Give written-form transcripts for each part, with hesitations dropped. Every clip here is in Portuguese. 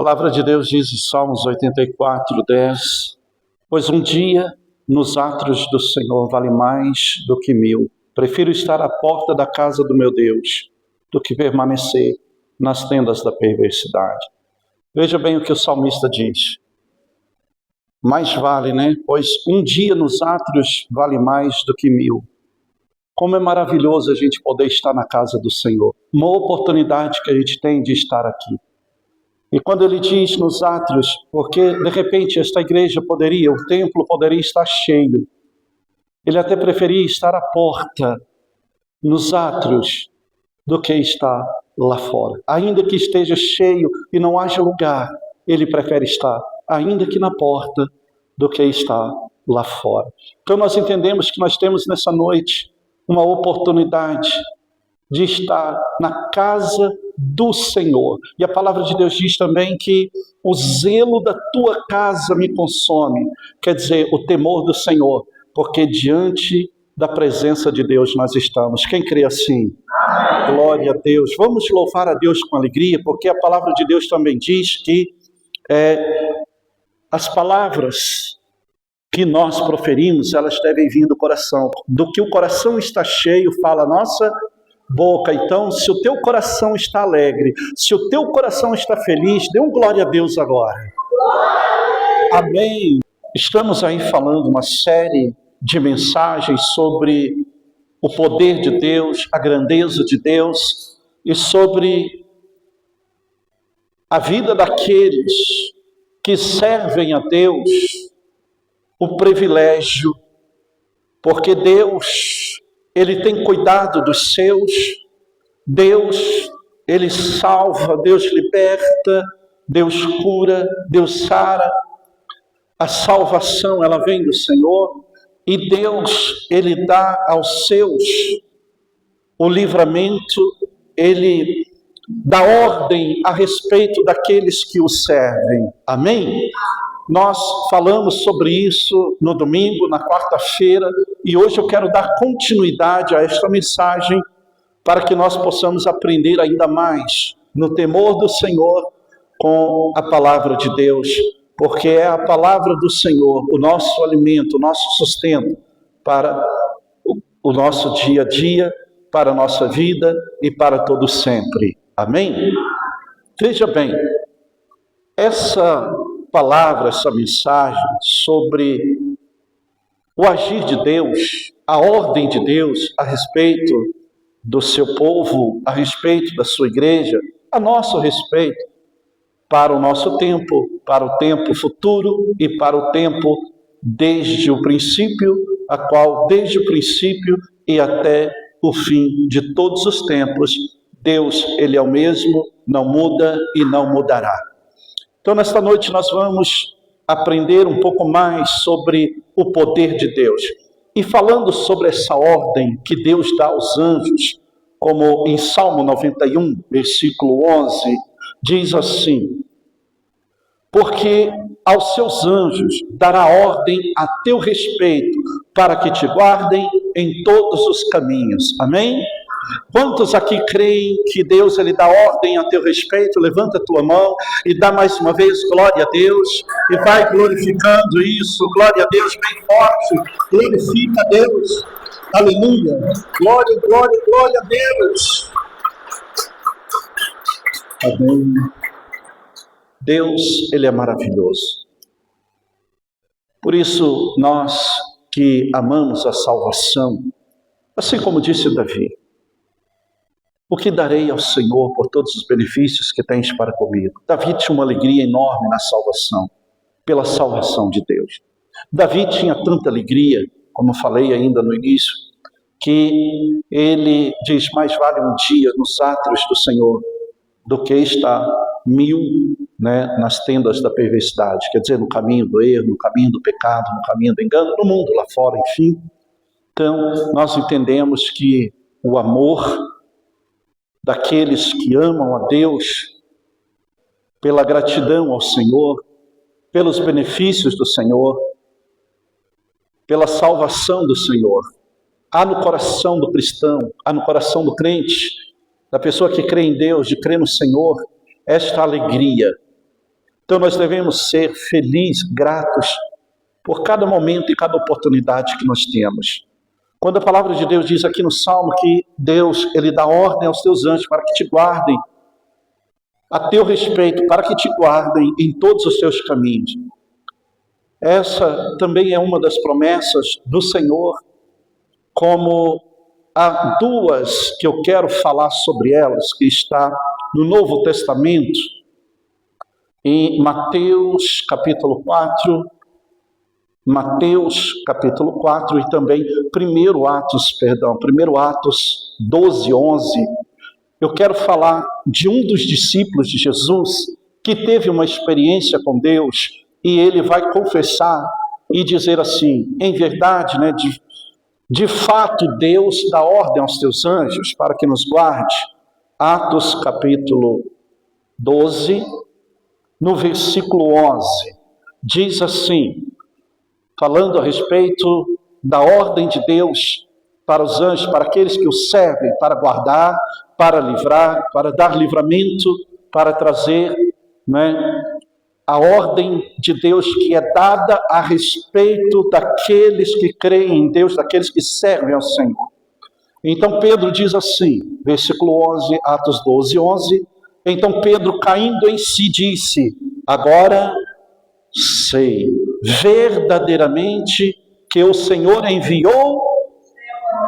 A palavra de Deus diz em Salmos 84:10: pois um dia nos átrios do Senhor vale mais do que 1000. Prefiro estar à porta da casa do meu Deus do que permanecer nas tendas da perversidade. Veja bem o que o salmista diz. Mais vale, né? Pois um dia nos átrios vale mais do que 1000. Como é maravilhoso a gente poder estar na casa do Senhor. Uma oportunidade que a gente tem de estar aqui. E quando ele diz nos átrios, porque de repente esta igreja poderia, o templo poderia estar cheio. Ele até preferia estar à porta, nos átrios, do que estar lá fora. Ainda que esteja cheio e não haja lugar, ele prefere estar, ainda que na porta, do que estar lá fora. Então nós entendemos que nós temos nessa noite uma oportunidade de estar na casa do Senhor. E a palavra de Deus diz também que o zelo da tua casa me consome. Quer dizer, o temor do Senhor, porque diante da presença de Deus nós estamos. Quem crê assim? Glória a Deus. Vamos louvar a Deus com alegria, porque a palavra de Deus também diz que as palavras que nós proferimos, elas devem vir do coração. Do que o coração está cheio, fala a nossa boca. Então, se o teu coração está alegre, se o teu coração está feliz, dê um glória a Deus agora. Amém. Estamos aí falando uma série de mensagens sobre o poder de Deus, a grandeza de Deus e sobre a vida daqueles que servem a Deus, o privilégio, porque Deus, Ele tem cuidado dos seus. Deus, Ele salva, Deus liberta, Deus cura, Deus sara. A salvação, ela vem do Senhor, e Deus, Ele dá aos seus o livramento, Ele dá ordem a respeito daqueles que o servem. Amém? Nós falamos sobre isso no domingo, na quarta-feira, e hoje eu quero dar continuidade a esta mensagem para que nós possamos aprender ainda mais no temor do Senhor com a palavra de Deus, porque é a palavra do Senhor, o nosso alimento, o nosso sustento para o nosso dia a dia, para a nossa vida e para todo sempre. Amém? Veja bem, essa palavra, essa mensagem sobre o agir de Deus, a ordem de Deus a respeito do seu povo, a respeito da sua igreja, a nosso respeito, para o nosso tempo, para o tempo futuro e para o tempo desde o princípio, a qual desde o princípio e até o fim de todos os tempos, Deus, Ele é o mesmo, não muda e não mudará. Então, nesta noite, nós vamos aprender um pouco mais sobre o poder de Deus. E falando sobre essa ordem que Deus dá aos anjos, como em Salmo 91, versículo 11, diz assim: porque aos seus anjos dará ordem a teu respeito, para que te guardem em todos os caminhos. Amém? Quantos aqui creem que Deus, Ele dá ordem a teu respeito? Levanta a tua mão e dá mais uma vez glória a Deus, e vai glorificando isso. Glória a Deus bem forte, glorifica a Deus, aleluia, glória, glória, glória a Deus. Amém. Deus, Ele é maravilhoso. Por isso, nós que amamos a salvação, assim como disse Davi: o que darei ao Senhor por todos os benefícios que tens para comigo? Davi tinha uma alegria enorme na salvação, pela salvação de Deus. Davi tinha tanta alegria, como falei ainda no início, que ele diz: mais vale um dia nos átrios do Senhor do que estar 1000, nas tendas da perversidade, quer dizer, no caminho do erro, no caminho do pecado, no caminho do engano, no mundo lá fora, enfim. Então, nós entendemos que o amor daqueles que amam a Deus, pela gratidão ao Senhor, pelos benefícios do Senhor, pela salvação do Senhor, há no coração do cristão, há no coração do crente, da pessoa que crê em Deus, de crer no Senhor, esta alegria Então nós devemos ser felizes, gratos por cada momento e cada oportunidade que nós temos. Quando a palavra de Deus diz aqui no Salmo que Deus, Ele dá ordem aos teus anjos para que te guardem a teu respeito, para que te guardem em todos os teus caminhos. Essa também é uma das promessas do Senhor, como há duas que eu quero falar sobre elas, que está no Novo Testamento, em Mateus capítulo 4, e também 1 Atos 12, 11. Eu quero falar de um dos discípulos de Jesus que teve uma experiência com Deus e ele vai confessar e dizer assim, em verdade, né, de fato Deus dá ordem aos teus anjos para que nos guarde. Atos capítulo 12, no versículo 11, diz assim, falando a respeito da ordem de Deus para os anjos, para aqueles que o servem, para guardar, para livrar, para dar livramento, para trazer, né, a ordem de Deus que é dada a respeito daqueles que creem em Deus, daqueles que servem ao Senhor. Então Pedro diz assim, versículo 11, Atos 12, 11, então Pedro, caindo em si, disse, agora sei verdadeiramente que o Senhor enviou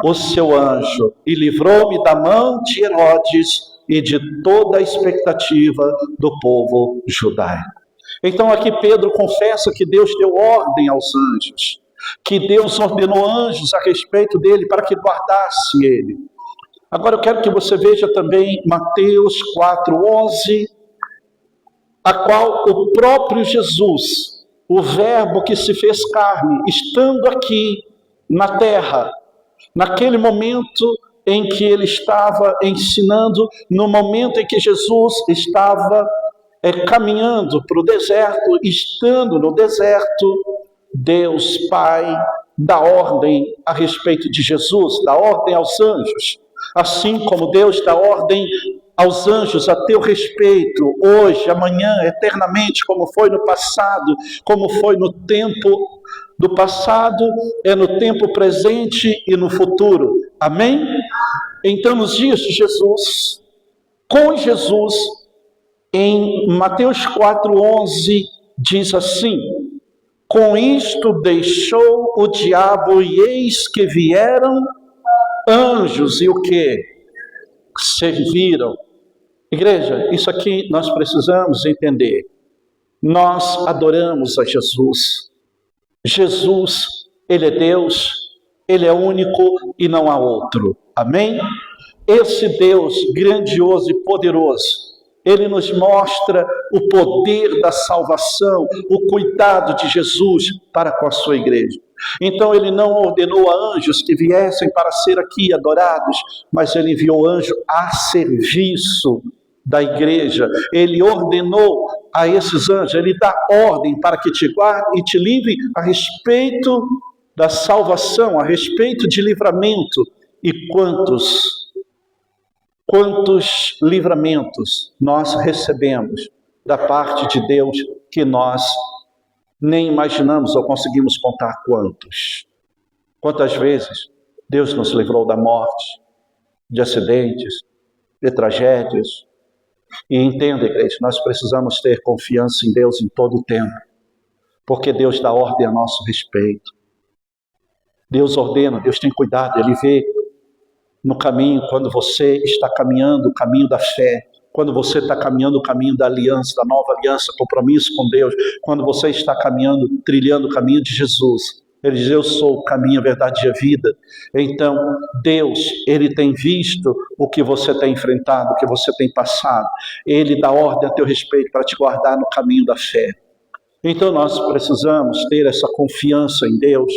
o seu anjo e livrou-me da mão de Herodes e de toda a expectativa do povo judaico. Então aqui Pedro confessa que Deus deu ordem aos anjos, que Deus ordenou anjos a respeito dele para que guardasse ele. Agora eu quero que você veja também Mateus 4:11, a qual o próprio Jesus, o verbo que se fez carne, estando aqui na terra, naquele momento em que ele estava ensinando, no momento em que Jesus estava caminhando para o deserto, estando no deserto, Deus Pai dá ordem a respeito de Jesus, dá ordem aos anjos, assim como Deus dá ordem aos anjos a teu respeito, hoje, amanhã, eternamente, como foi no passado, como foi no tempo do passado, é no tempo presente e no futuro. Amém? Então, nos dias de Jesus, com Jesus, em Mateus 4:11, diz assim, com isto deixou o diabo e eis que vieram anjos e o que? Serviram. Igreja, isso aqui nós precisamos entender. Nós adoramos a Jesus. Jesus, Ele é Deus, Ele é único e não há outro. Amém? Esse Deus grandioso e poderoso, Ele nos mostra o poder da salvação, o cuidado de Jesus para com a sua igreja. Então Ele não ordenou a anjos que viessem para ser aqui adorados, mas Ele enviou anjo a serviço da igreja. Ele ordenou a esses anjos, Ele dá ordem para que te guarde e te livre a respeito da salvação, a respeito de livramento. E quantos livramentos nós recebemos da parte de Deus que nós nem imaginamos ou conseguimos contar quantos. Quantas vezes Deus nos livrou da morte, de acidentes, de tragédias. E entenda, igreja, nós precisamos ter confiança em Deus em todo o tempo, porque Deus dá ordem a nosso respeito. Deus ordena, Deus tem cuidado, Ele vê no caminho, quando você está caminhando o caminho da fé, quando você está caminhando o caminho da aliança, da nova aliança, compromisso com Deus, quando você está caminhando, trilhando o caminho de Jesus, Ele diz, eu sou o caminho, a verdade e a vida. Então, Deus, Ele tem visto o que você tem enfrentado, o que você tem passado. Ele dá ordem a teu respeito para te guardar no caminho da fé. Então, nós precisamos ter essa confiança em Deus.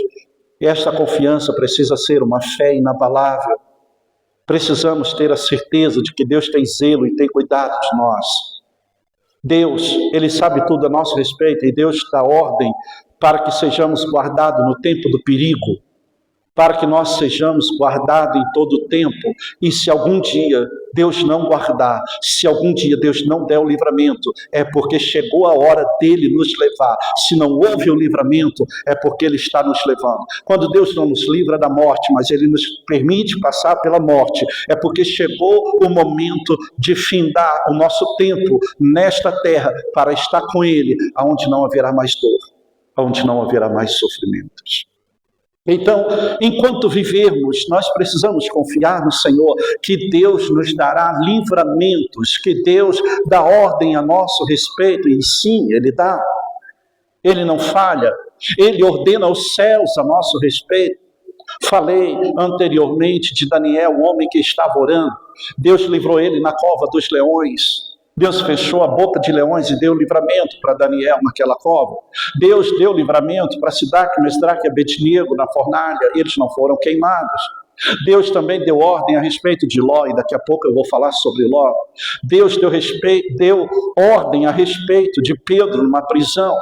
E esta confiança precisa ser uma fé inabalável. Precisamos ter a certeza de que Deus tem zelo e tem cuidado de nós. Deus, Ele sabe tudo a nosso respeito e Deus dá ordem para que sejamos guardados no tempo do perigo. para que nós sejamos guardados em todo o tempo. E se algum dia Deus não guardar, se algum dia Deus não der o livramento, é porque chegou a hora dele nos levar. Se não houve o livramento, é porque ele está nos levando. Quando Deus não nos livra da morte, mas ele nos permite passar pela morte, é porque chegou o momento de findar o nosso tempo nesta terra para estar com ele, aonde não haverá mais dor, aonde não haverá mais sofrimentos. Então, enquanto vivermos, nós precisamos confiar no Senhor, que Deus nos dará livramentos, que Deus dá ordem a nosso respeito, e sim, Ele dá. Ele não falha, Ele ordena os céus a nosso respeito. Falei anteriormente de Daniel, o homem que estava orando. Deus livrou ele na cova dos leões. Deus fechou a boca de leões e deu livramento para Daniel naquela cova. Deus deu livramento para Sidraque, Mesdraque e Abednego na fornalha. Eles não foram queimados. Deus também deu ordem a respeito de Ló, e daqui a pouco eu vou falar sobre Ló. Deus deu ordem a respeito de Pedro numa prisão.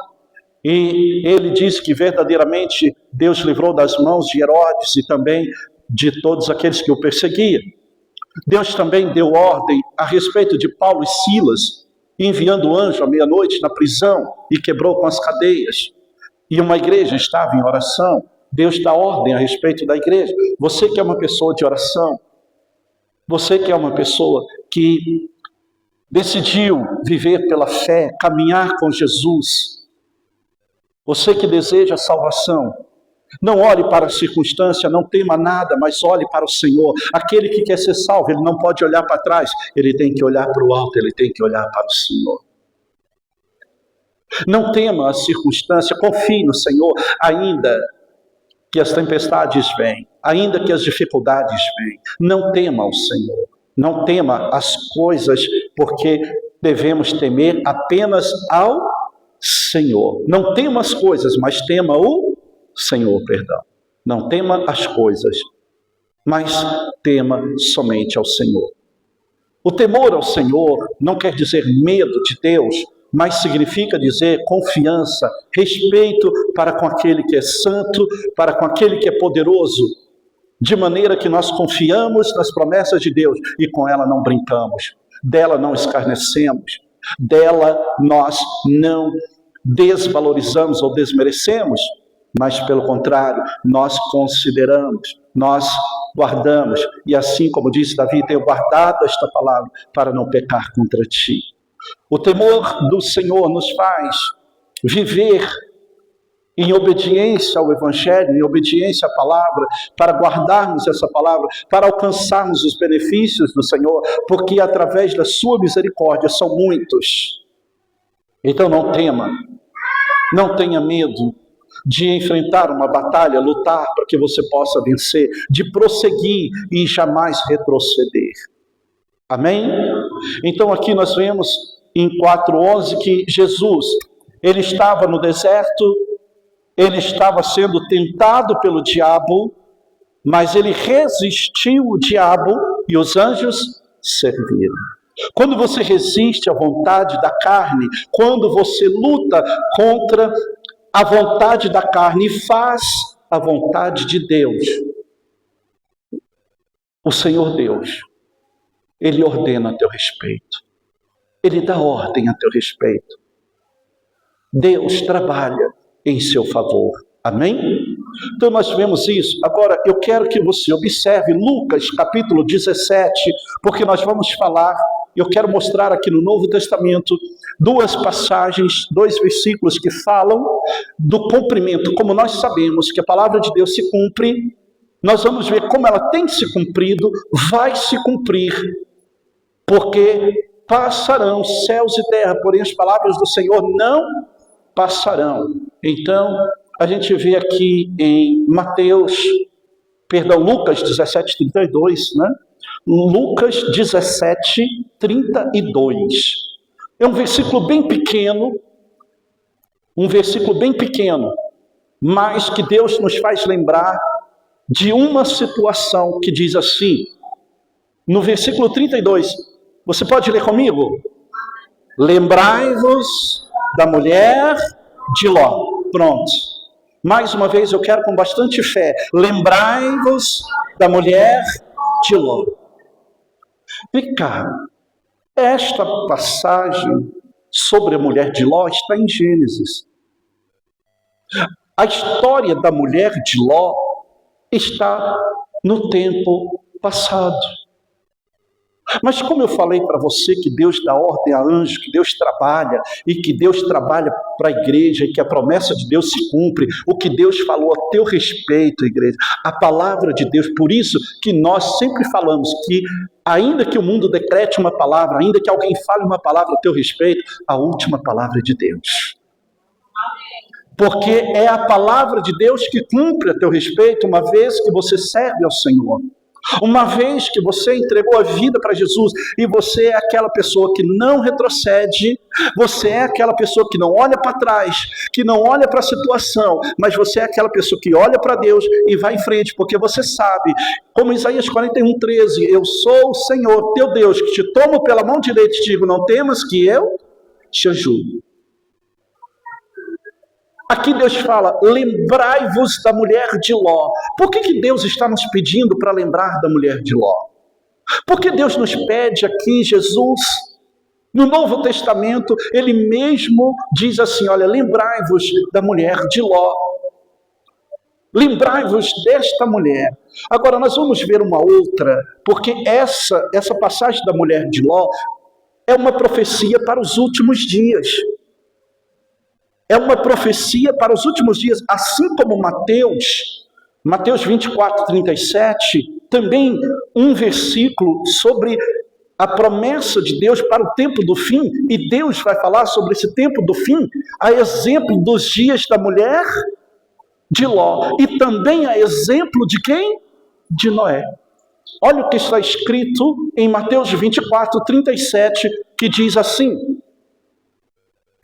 E ele disse que verdadeiramente Deus livrou das mãos de Herodes e também de todos aqueles que o perseguiam. Deus também deu ordem a respeito de Paulo e Silas, enviando o anjo à meia-noite na prisão e quebrou com as cadeias. E uma igreja estava em oração. Deus dá ordem a respeito da igreja. Você que é uma pessoa de oração, você que é uma pessoa que decidiu viver pela fé, caminhar com Jesus, você que deseja a salvação, não olhe para a circunstância, não tema nada, mas olhe para o Senhor. Aquele que quer ser salvo, ele não pode olhar para trás, ele tem que olhar para o alto, ele tem que olhar para o Senhor. Não tema a circunstância, confie no Senhor, ainda que as tempestades venham, ainda que as dificuldades venham. Não tema o Senhor, não tema as coisas, porque devemos temer apenas ao Senhor. Não tema as coisas, mas tema o Senhor, perdão. Não tema as coisas, mas tema somente ao Senhor. O temor ao Senhor não quer dizer medo de Deus, mas significa dizer confiança, respeito para com aquele que é santo, para com aquele que é poderoso, de maneira que nós confiamos nas promessas de Deus e com ela não brincamos, dela não escarnecemos, dela nós não desvalorizamos ou desmerecemos, mas pelo contrário, nós consideramos, nós guardamos, e assim como disse Davi, tenho guardado esta palavra para não pecar contra ti. O temor do Senhor nos faz viver em obediência ao Evangelho, em obediência à palavra, para guardarmos essa palavra, para alcançarmos os benefícios do Senhor, porque através da sua misericórdia são muitos. Então não tema, não tenha medo de enfrentar uma batalha, lutar para que você possa vencer, de prosseguir e jamais retroceder. Amém? Então aqui nós vemos em 4:11 que Jesus, ele estava no deserto, ele estava sendo tentado pelo diabo, mas ele resistiu o diabo e os anjos serviram. Quando você resiste à vontade da carne, quando você luta contra a vontade da carne e faz a vontade de Deus, o Senhor Deus, Ele ordena a teu respeito, Ele dá ordem a teu respeito. Deus trabalha em seu favor. Amém? Então nós vemos isso. Agora eu quero que você observe Lucas capítulo 17, porque nós vamos falar, eu quero mostrar aqui no Novo Testamento duas passagens, dois versículos que falam do cumprimento. Como nós sabemos que a palavra de Deus se cumpre, nós vamos ver como ela tem se cumprido, vai se cumprir, porque passarão céus e terra, porém as palavras do Senhor não passarão. Então, a gente vê aqui em Lucas 17:32, né? Lucas 17:32. É um versículo bem pequeno, mas que Deus nos faz lembrar de uma situação que diz assim, no versículo 32, você pode ler comigo? Lembrai-vos da mulher de Ló. Pronto. Mais uma vez, eu quero com bastante fé, lembrai-vos da mulher de Ló. E cá, esta passagem sobre a mulher de Ló está em Gênesis. A história da mulher de Ló está no tempo passado. Mas como eu falei para você que Deus dá ordem a anjos, que Deus trabalha, e que Deus trabalha para a igreja, e que a promessa de Deus se cumpre, o que Deus falou a teu respeito, igreja, a palavra de Deus, por isso que nós sempre falamos que, ainda que o mundo decrete uma palavra, ainda que alguém fale uma palavra a teu respeito, a última palavra é de Deus. Porque é a palavra de Deus que cumpre a teu respeito, uma vez que você serve ao Senhor. Uma vez que você entregou a vida para Jesus e você é aquela pessoa que não retrocede, você é aquela pessoa que não olha para trás, que não olha para a situação, mas você é aquela pessoa que olha para Deus e vai em frente, porque você sabe, como Isaías 41:13, eu sou o Senhor, teu Deus, que te tomo pela mão direita e te digo, não temas que eu te ajudo. Aqui Deus fala, lembrai-vos da mulher de Ló. Por que Deus está nos pedindo para lembrar da mulher de Ló? Porque Deus nos pede aqui, Jesus, no Novo Testamento, Ele mesmo diz assim, olha, lembrai-vos da mulher de Ló. Lembrai-vos desta mulher. Agora nós vamos ver uma outra, porque essa passagem da mulher de Ló é uma profecia para os últimos dias. É uma profecia para os últimos dias, assim como Mateus 24:37, também um versículo sobre a promessa de Deus para o tempo do fim, e Deus vai falar sobre esse tempo do fim, a exemplo dos dias da mulher de Ló, e também a exemplo de quem? De Noé. Olha o que está escrito em Mateus 24:37, que diz assim,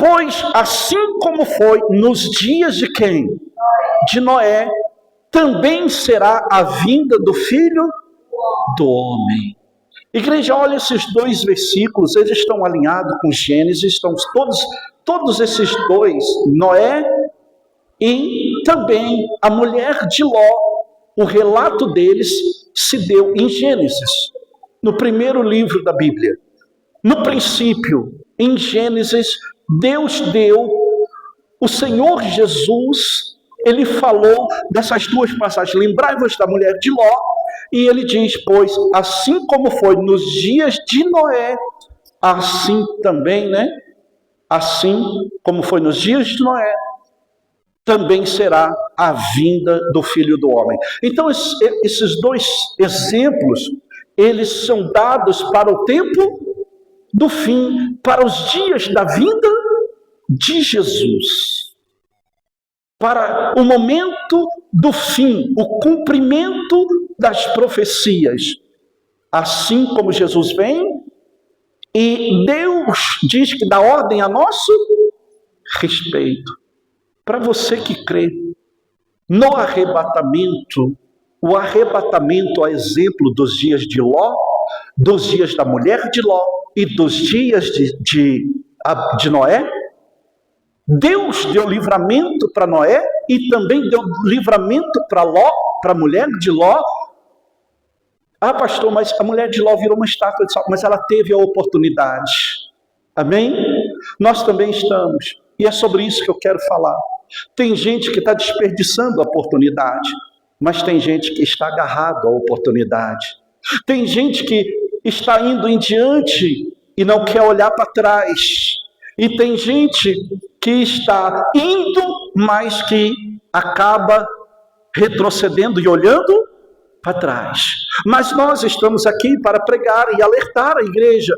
pois assim como foi nos dias de quem? De Noé, também será a vinda do Filho do Homem. Igreja, olha esses dois versículos, eles estão alinhados com Gênesis, estão todos esses dois, Noé e também a mulher de Ló, o relato deles se deu em Gênesis, no primeiro livro da Bíblia. No princípio, em Gênesis, Deus deu, o Senhor Jesus, Ele falou dessas duas passagens, lembrai-vos da mulher de Ló, e Ele diz, pois assim como foi nos dias de Noé, assim também, assim como foi nos dias de Noé, também será a vinda do Filho do Homem. Então esses dois exemplos, eles são dados para o tempo do fim, para os dias da vinda de Jesus, para o momento do fim, o cumprimento das profecias, assim como Jesus vem, e Deus diz que dá ordem a nosso respeito. Para você que crê no arrebatamento, o arrebatamento é exemplo dos dias de Ló, dos dias da mulher de Ló, e dos dias de Noé, Deus deu livramento para Noé e também deu livramento para Ló, para a mulher de Ló. Ah, pastor, mas a mulher de Ló virou uma estátua de sal, mas ela teve a oportunidade. Amém? Nós também estamos, e é sobre isso que eu quero falar. Tem gente que está desperdiçando a oportunidade, mas tem gente que está agarrado à oportunidade. Tem gente que está indo em diante e não quer olhar para trás. E tem gente que está indo, mas que acaba retrocedendo e olhando para trás. Mas nós estamos aqui para pregar e alertar a igreja,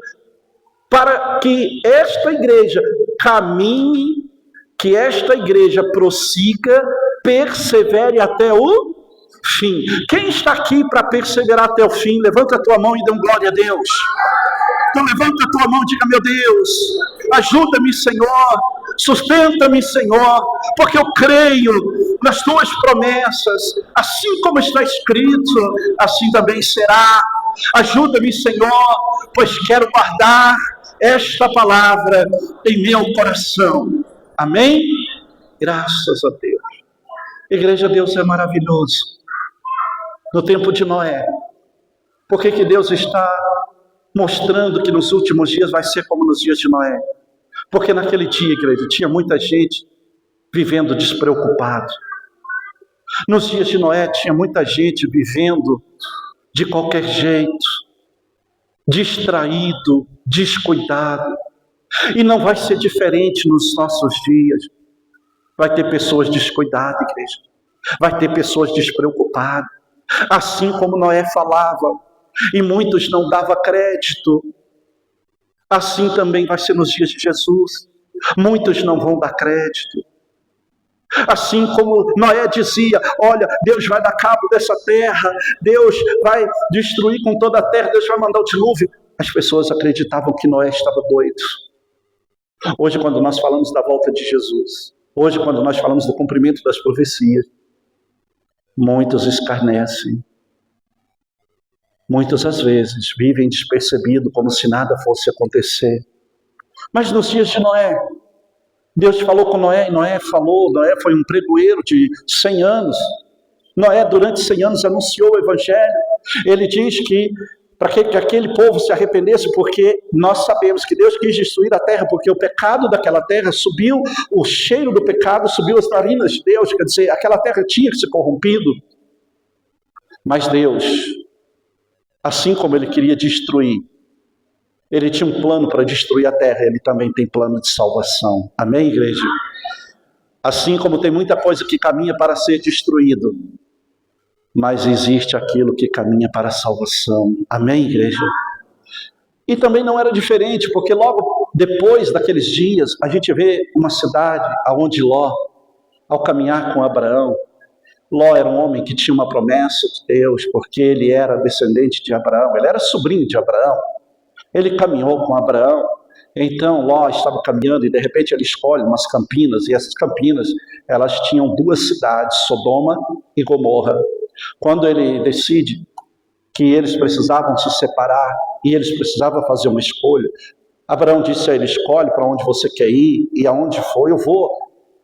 para que esta igreja caminhe, que esta igreja prossiga, persevere até o fim. Quem está aqui para perseverar até o fim? Levanta a tua mão e dê um glória a Deus. Então levanta a tua mão e diga, meu Deus, ajuda-me, Senhor, sustenta-me, Senhor, porque eu creio nas tuas promessas, assim como está escrito, assim também será. Ajuda-me, Senhor, pois quero guardar esta palavra em meu coração. Amém? Graças a Deus. Igreja, Deus é maravilhoso. No tempo de Noé, por que Deus está mostrando que nos últimos dias vai ser como nos dias de Noé? Porque naquele dia, igreja, tinha muita gente vivendo despreocupado. Nos dias de Noé tinha muita gente vivendo de qualquer jeito, distraído, descuidado. E não vai ser diferente nos nossos dias. Vai ter pessoas descuidadas, igreja. Vai ter pessoas despreocupadas. Assim como Noé falava, e muitos não davam crédito, assim também vai ser nos dias de Jesus. Muitos não vão dar crédito. Assim como Noé dizia, olha, Deus vai dar cabo dessa terra, Deus vai destruir com toda a terra, Deus vai mandar o dilúvio. As pessoas acreditavam que Noé estava doido. Hoje, quando nós falamos da volta de Jesus, hoje, quando nós falamos do cumprimento das profecias, muitos escarnecem. Muitos, às vezes, vivem despercebido, como se nada fosse acontecer. Mas nos dias de Noé, Deus falou com Noé, e Noé foi um pregoeiro de 100 anos. Noé, durante 100 anos, anunciou o Evangelho. Ele diz que para que aquele povo se arrependesse, porque nós sabemos que Deus quis destruir a terra, porque o pecado daquela terra subiu, o cheiro do pecado subiu às narinas de Deus, quer dizer, aquela terra tinha se corrompido. Mas Deus, assim como Ele queria destruir, Ele tinha um plano para destruir a terra, Ele também tem plano de salvação. Amém, igreja? Assim como tem muita coisa que caminha para ser destruído, mas existe aquilo que caminha para a salvação. Amém, igreja? E também não era diferente, porque logo depois daqueles dias, a gente vê uma cidade onde Ló, ao caminhar com Abraão, Ló era um homem que tinha uma promessa de Deus, porque ele era descendente de Abraão, ele era sobrinho de Abraão. Ele caminhou com Abraão, então Ló estava caminhando e de repente ele escolhe umas campinas, e essas campinas, elas tinham duas cidades, Sodoma e Gomorra. Quando ele decide que eles precisavam se separar e eles precisavam fazer uma escolha, Abraão disse a ele, escolhe para onde você quer ir, e aonde for eu vou.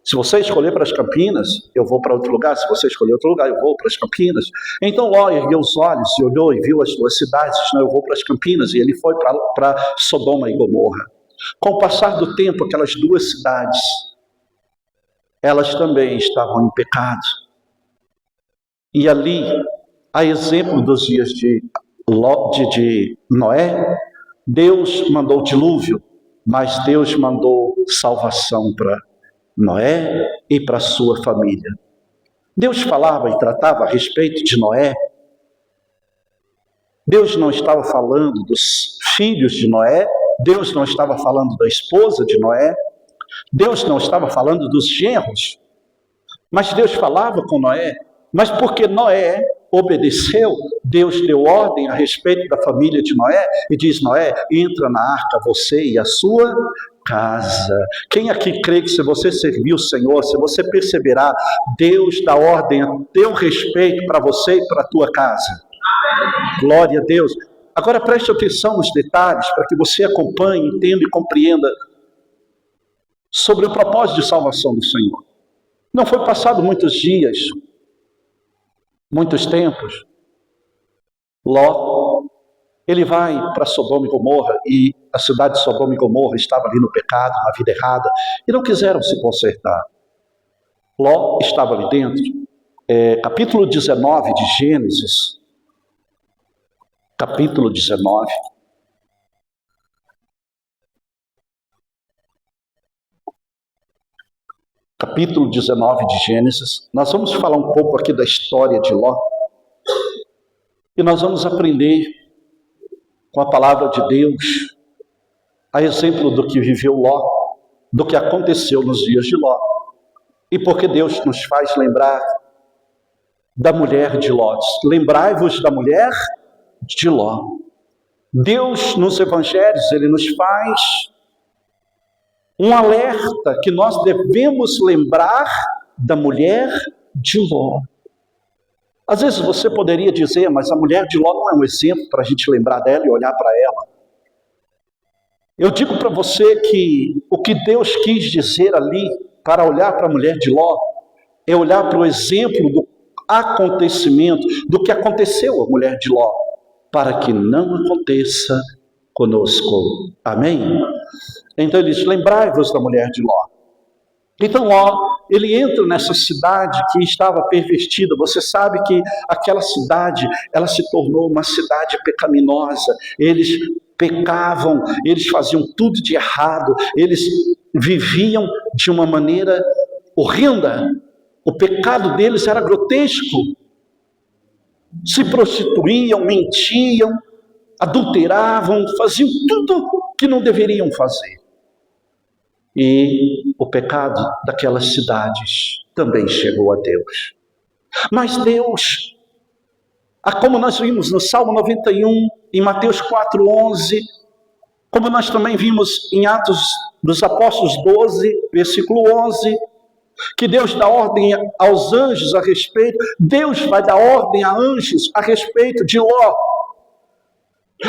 Se você escolher para as campinas, eu vou para outro lugar. Se você escolher outro lugar, eu vou para as campinas. Então Ló ergueu os olhos e olhou e viu as duas cidades. Não, eu vou para as campinas. E ele foi para Sodoma e Gomorra. Com o passar do tempo, aquelas duas cidades, elas também estavam em pecado. E ali, a exemplo dos dias de Noé, Deus mandou o dilúvio, mas Deus mandou salvação para Noé e para sua família. Deus falava e tratava a respeito de Noé. Deus não estava falando dos filhos de Noé, Deus não estava falando da esposa de Noé, Deus não estava falando dos genros, mas Deus falava com Noé. Mas porque Noé obedeceu, Deus deu ordem a respeito da família de Noé e diz, Noé, entra na arca você e a sua casa. Quem aqui crê que se você servir o Senhor, se você perseverar, Deus dá ordem a teu respeito para você e para a tua casa? Glória a Deus. Agora preste atenção nos detalhes para que você acompanhe, entenda e compreenda sobre o propósito de salvação do Senhor. Não foi passado muitos dias, muitos tempos, Ló, ele vai para Sodoma e Gomorra, e a cidade de Sodoma e Gomorra estava ali no pecado, na vida errada, e não quiseram se consertar. Ló estava ali dentro. Capítulo 19 de Gênesis, capítulo 19. Capítulo 19 de Gênesis, nós vamos falar um pouco aqui da história de Ló, e nós vamos aprender com a palavra de Deus, a exemplo do que viveu Ló, do que aconteceu nos dias de Ló, e porque Deus nos faz lembrar da mulher de Ló. Lembrai-vos da mulher de Ló. Deus nos evangelhos, Ele nos faz um alerta que nós devemos lembrar da mulher de Ló. Às vezes você poderia dizer, mas a mulher de Ló não é um exemplo para a gente lembrar dela e olhar para ela. Eu digo para você que o que Deus quis dizer ali, para olhar para a mulher de Ló, é olhar para o exemplo do acontecimento, do que aconteceu à mulher de Ló, para que não aconteça conosco. Amém? Então ele diz, lembrai-vos da mulher de Ló. Então Ló, ele entra nessa cidade que estava pervertida. Você sabe que aquela cidade, ela se tornou uma cidade pecaminosa. Eles pecavam, eles faziam tudo de errado, eles viviam de uma maneira horrenda. O pecado deles era grotesco. Se prostituíam, mentiam, adulteravam, faziam tudo que não deveriam fazer. E o pecado daquelas cidades também chegou a Deus. Mas Deus, como nós vimos no Salmo 91, em Mateus 4:11, como nós também vimos em Atos dos Apóstolos 12, versículo 11, que Deus dá ordem aos anjos a respeito, Deus vai dar ordem a anjos a respeito de Ló.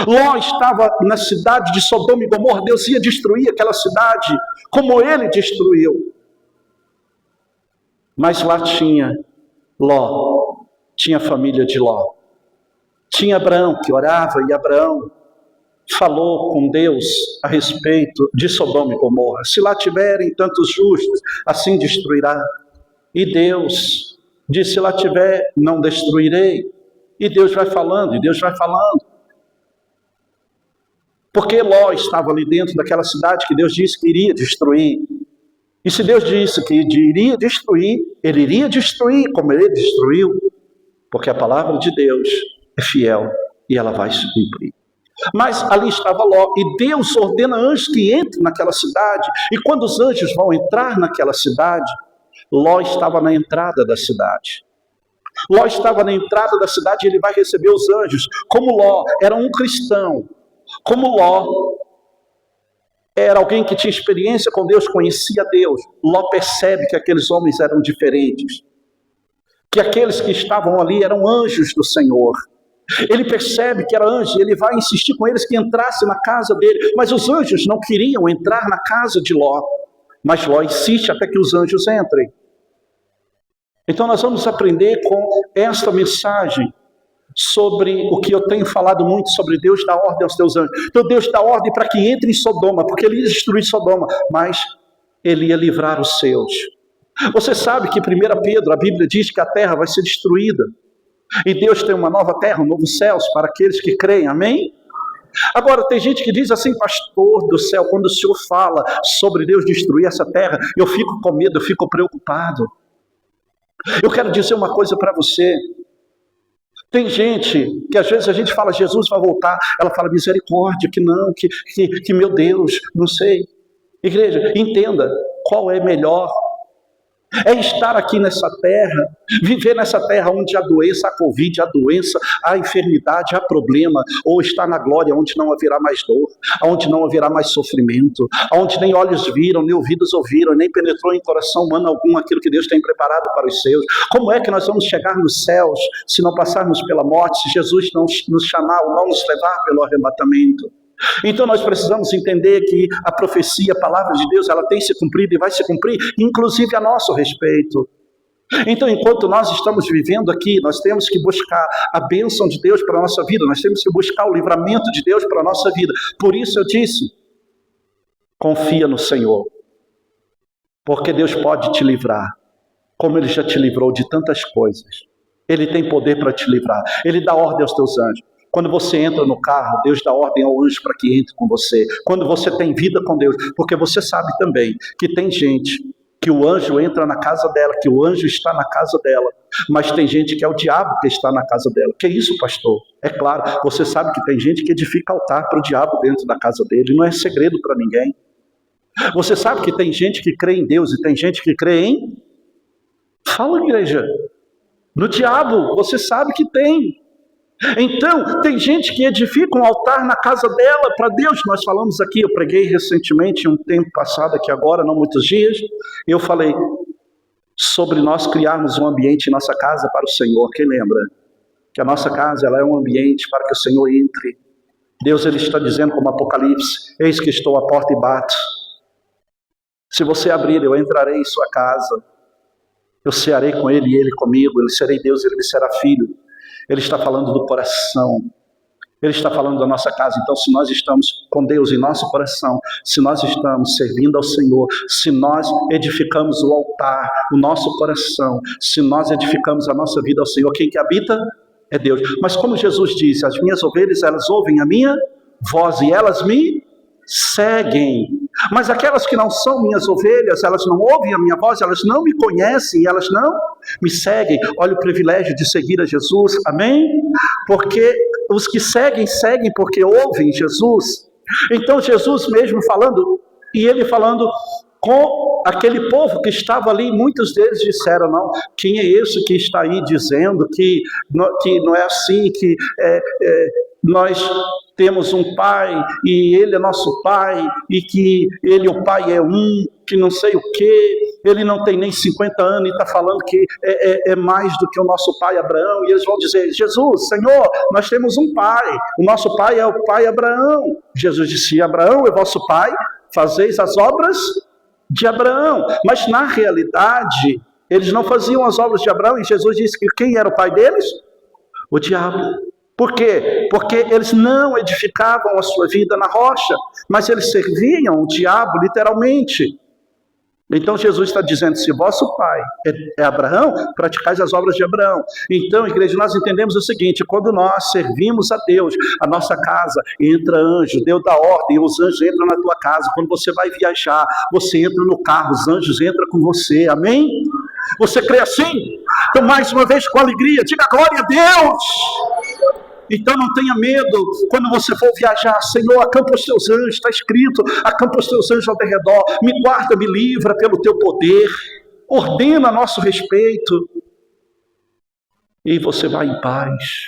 Ló estava na cidade de Sodoma e Gomorra, Deus ia destruir aquela cidade, como ele destruiu. Mas lá tinha Ló, tinha a família de Ló. Tinha Abraão que orava, e Abraão falou com Deus a respeito de Sodoma e Gomorra. Se lá tiverem tantos justos, assim destruirá. E Deus disse, se lá tiver, não destruirei. E Deus vai falando, e Deus vai falando. Porque Ló estava ali dentro daquela cidade que Deus disse que iria destruir. E se Deus disse que iria destruir, ele iria destruir como ele destruiu. Porque a palavra de Deus é fiel e ela vai se cumprir. Mas ali estava Ló, e Deus ordena anjos que entrem naquela cidade. E quando os anjos vão entrar naquela cidade, Ló estava na entrada da cidade. Ló estava na entrada da cidade e ele vai receber os anjos. Como Ló era um cristão, como Ló era alguém que tinha experiência com Deus, conhecia Deus, Ló percebe que aqueles homens eram diferentes, que aqueles que estavam ali eram anjos do Senhor. Ele percebe que era anjo, ele vai insistir com eles que entrassem na casa dele, mas os anjos não queriam entrar na casa de Ló, mas Ló insiste até que os anjos entrem. Então nós vamos aprender com esta mensagem sobre o que eu tenho falado muito sobre Deus dar ordem aos teus anjos. Então Deus dá ordem para que entre em Sodoma, porque ele ia destruir Sodoma, mas ele ia livrar os seus. Você sabe que 1 Pedro, a Bíblia diz que a terra vai ser destruída. E Deus tem uma nova terra, um novo céus para aqueles que creem, amém? Agora tem gente que diz assim, pastor do céu, quando o senhor fala sobre Deus destruir essa terra, eu fico com medo, eu fico preocupado. Eu quero dizer uma coisa para você. Tem gente que às vezes a gente fala, Jesus vai voltar, ela fala, misericórdia, que não, que meu Deus, não sei. Igreja, entenda, qual é melhor? É estar aqui nessa terra, viver nessa terra onde há doença, há Covid, há doença, há enfermidade, há problema, ou estar na glória onde não haverá mais dor, onde não haverá mais sofrimento, onde nem olhos viram, nem ouvidos ouviram, nem penetrou em coração humano algum aquilo que Deus tem preparado para os seus. Como é que nós vamos chegar nos céus se não passarmos pela morte, se Jesus não nos chamar ou não nos levar pelo arrebatamento? Então nós precisamos entender que a profecia, a palavra de Deus, ela tem se cumprido e vai se cumprir, inclusive a nosso respeito. Então, enquanto nós estamos vivendo aqui, nós temos que buscar a bênção de Deus para a nossa vida, nós temos que buscar o livramento de Deus para a nossa vida. Por isso eu disse, confia no Senhor, porque Deus pode te livrar, como Ele já te livrou de tantas coisas. Ele tem poder para te livrar, Ele dá ordem aos teus anjos. Quando você entra no carro, Deus dá ordem ao anjo para que entre com você. Quando você tem vida com Deus, porque você sabe também que tem gente que o anjo entra na casa dela, que o anjo está na casa dela, mas tem gente que é o diabo que está na casa dela. Que isso, pastor? É claro, você sabe que tem gente que edifica altar para o diabo dentro da casa dele, não é segredo para ninguém. Você sabe que tem gente que crê em Deus e tem gente que crê em... Fala, igreja. No diabo, você sabe que tem. Então, tem gente que edifica um altar na casa dela para Deus. Nós falamos aqui, eu preguei recentemente, um tempo passado aqui agora, não muitos dias, eu falei sobre nós criarmos um ambiente em nossa casa para o Senhor. Quem lembra? Que a nossa casa ela é um ambiente para que o Senhor entre. Deus ele está dizendo como Apocalipse, eis que estou à porta e bato. Se você abrir, eu entrarei em sua casa. Eu cearei com ele e ele comigo, ele serei Deus, ele me será filho. Ele está falando do coração. Ele está falando da nossa casa. Então, se nós estamos com Deus em nosso coração, se nós estamos servindo ao Senhor, se nós edificamos o altar, o nosso coração, se nós edificamos a nossa vida ao Senhor, quem que habita é Deus. Mas como Jesus disse, as minhas ovelhas, elas ouvem a minha voz e elas me seguem. Mas aquelas que não são minhas ovelhas, elas não ouvem a minha voz, elas não me conhecem, elas não me seguem. Olha o privilégio de seguir a Jesus, amém? Porque os que seguem, seguem porque ouvem Jesus. Então Jesus mesmo falando, e ele falando com aquele povo que estava ali, muitos deles disseram, não, quem é esse que está aí dizendo que não é assim, que nós temos um pai e ele é nosso pai e que ele, o pai é um, que não sei o que, ele não tem nem 50 anos e está falando que é mais do que o nosso pai Abraão. E eles vão dizer, Jesus, Senhor, nós temos um pai, o nosso pai é o pai Abraão. Jesus disse, Abraão é vosso pai, fazeis as obras de Abraão. Mas na realidade, eles não faziam as obras de Abraão, e Jesus disse que quem era o pai deles? O diabo. Por quê? Porque eles não edificavam a sua vida na rocha, mas eles serviam o diabo literalmente. Então Jesus está dizendo, se vosso pai é Abraão, praticais as obras de Abraão. Então, igreja, nós entendemos o seguinte, quando nós servimos a Deus, a nossa casa, entra anjo, Deus dá ordem, os anjos entram na tua casa. Quando você vai viajar, você entra no carro, os anjos entram com você, amém? Você crê assim? Então, mais uma vez, com alegria, diga glória a Deus! Então não tenha medo quando você for viajar. Senhor, acampa os teus anjos, está escrito, acampa os teus anjos ao teu redor, me guarda, me livra pelo teu poder, ordena a nosso respeito, e você vai em paz,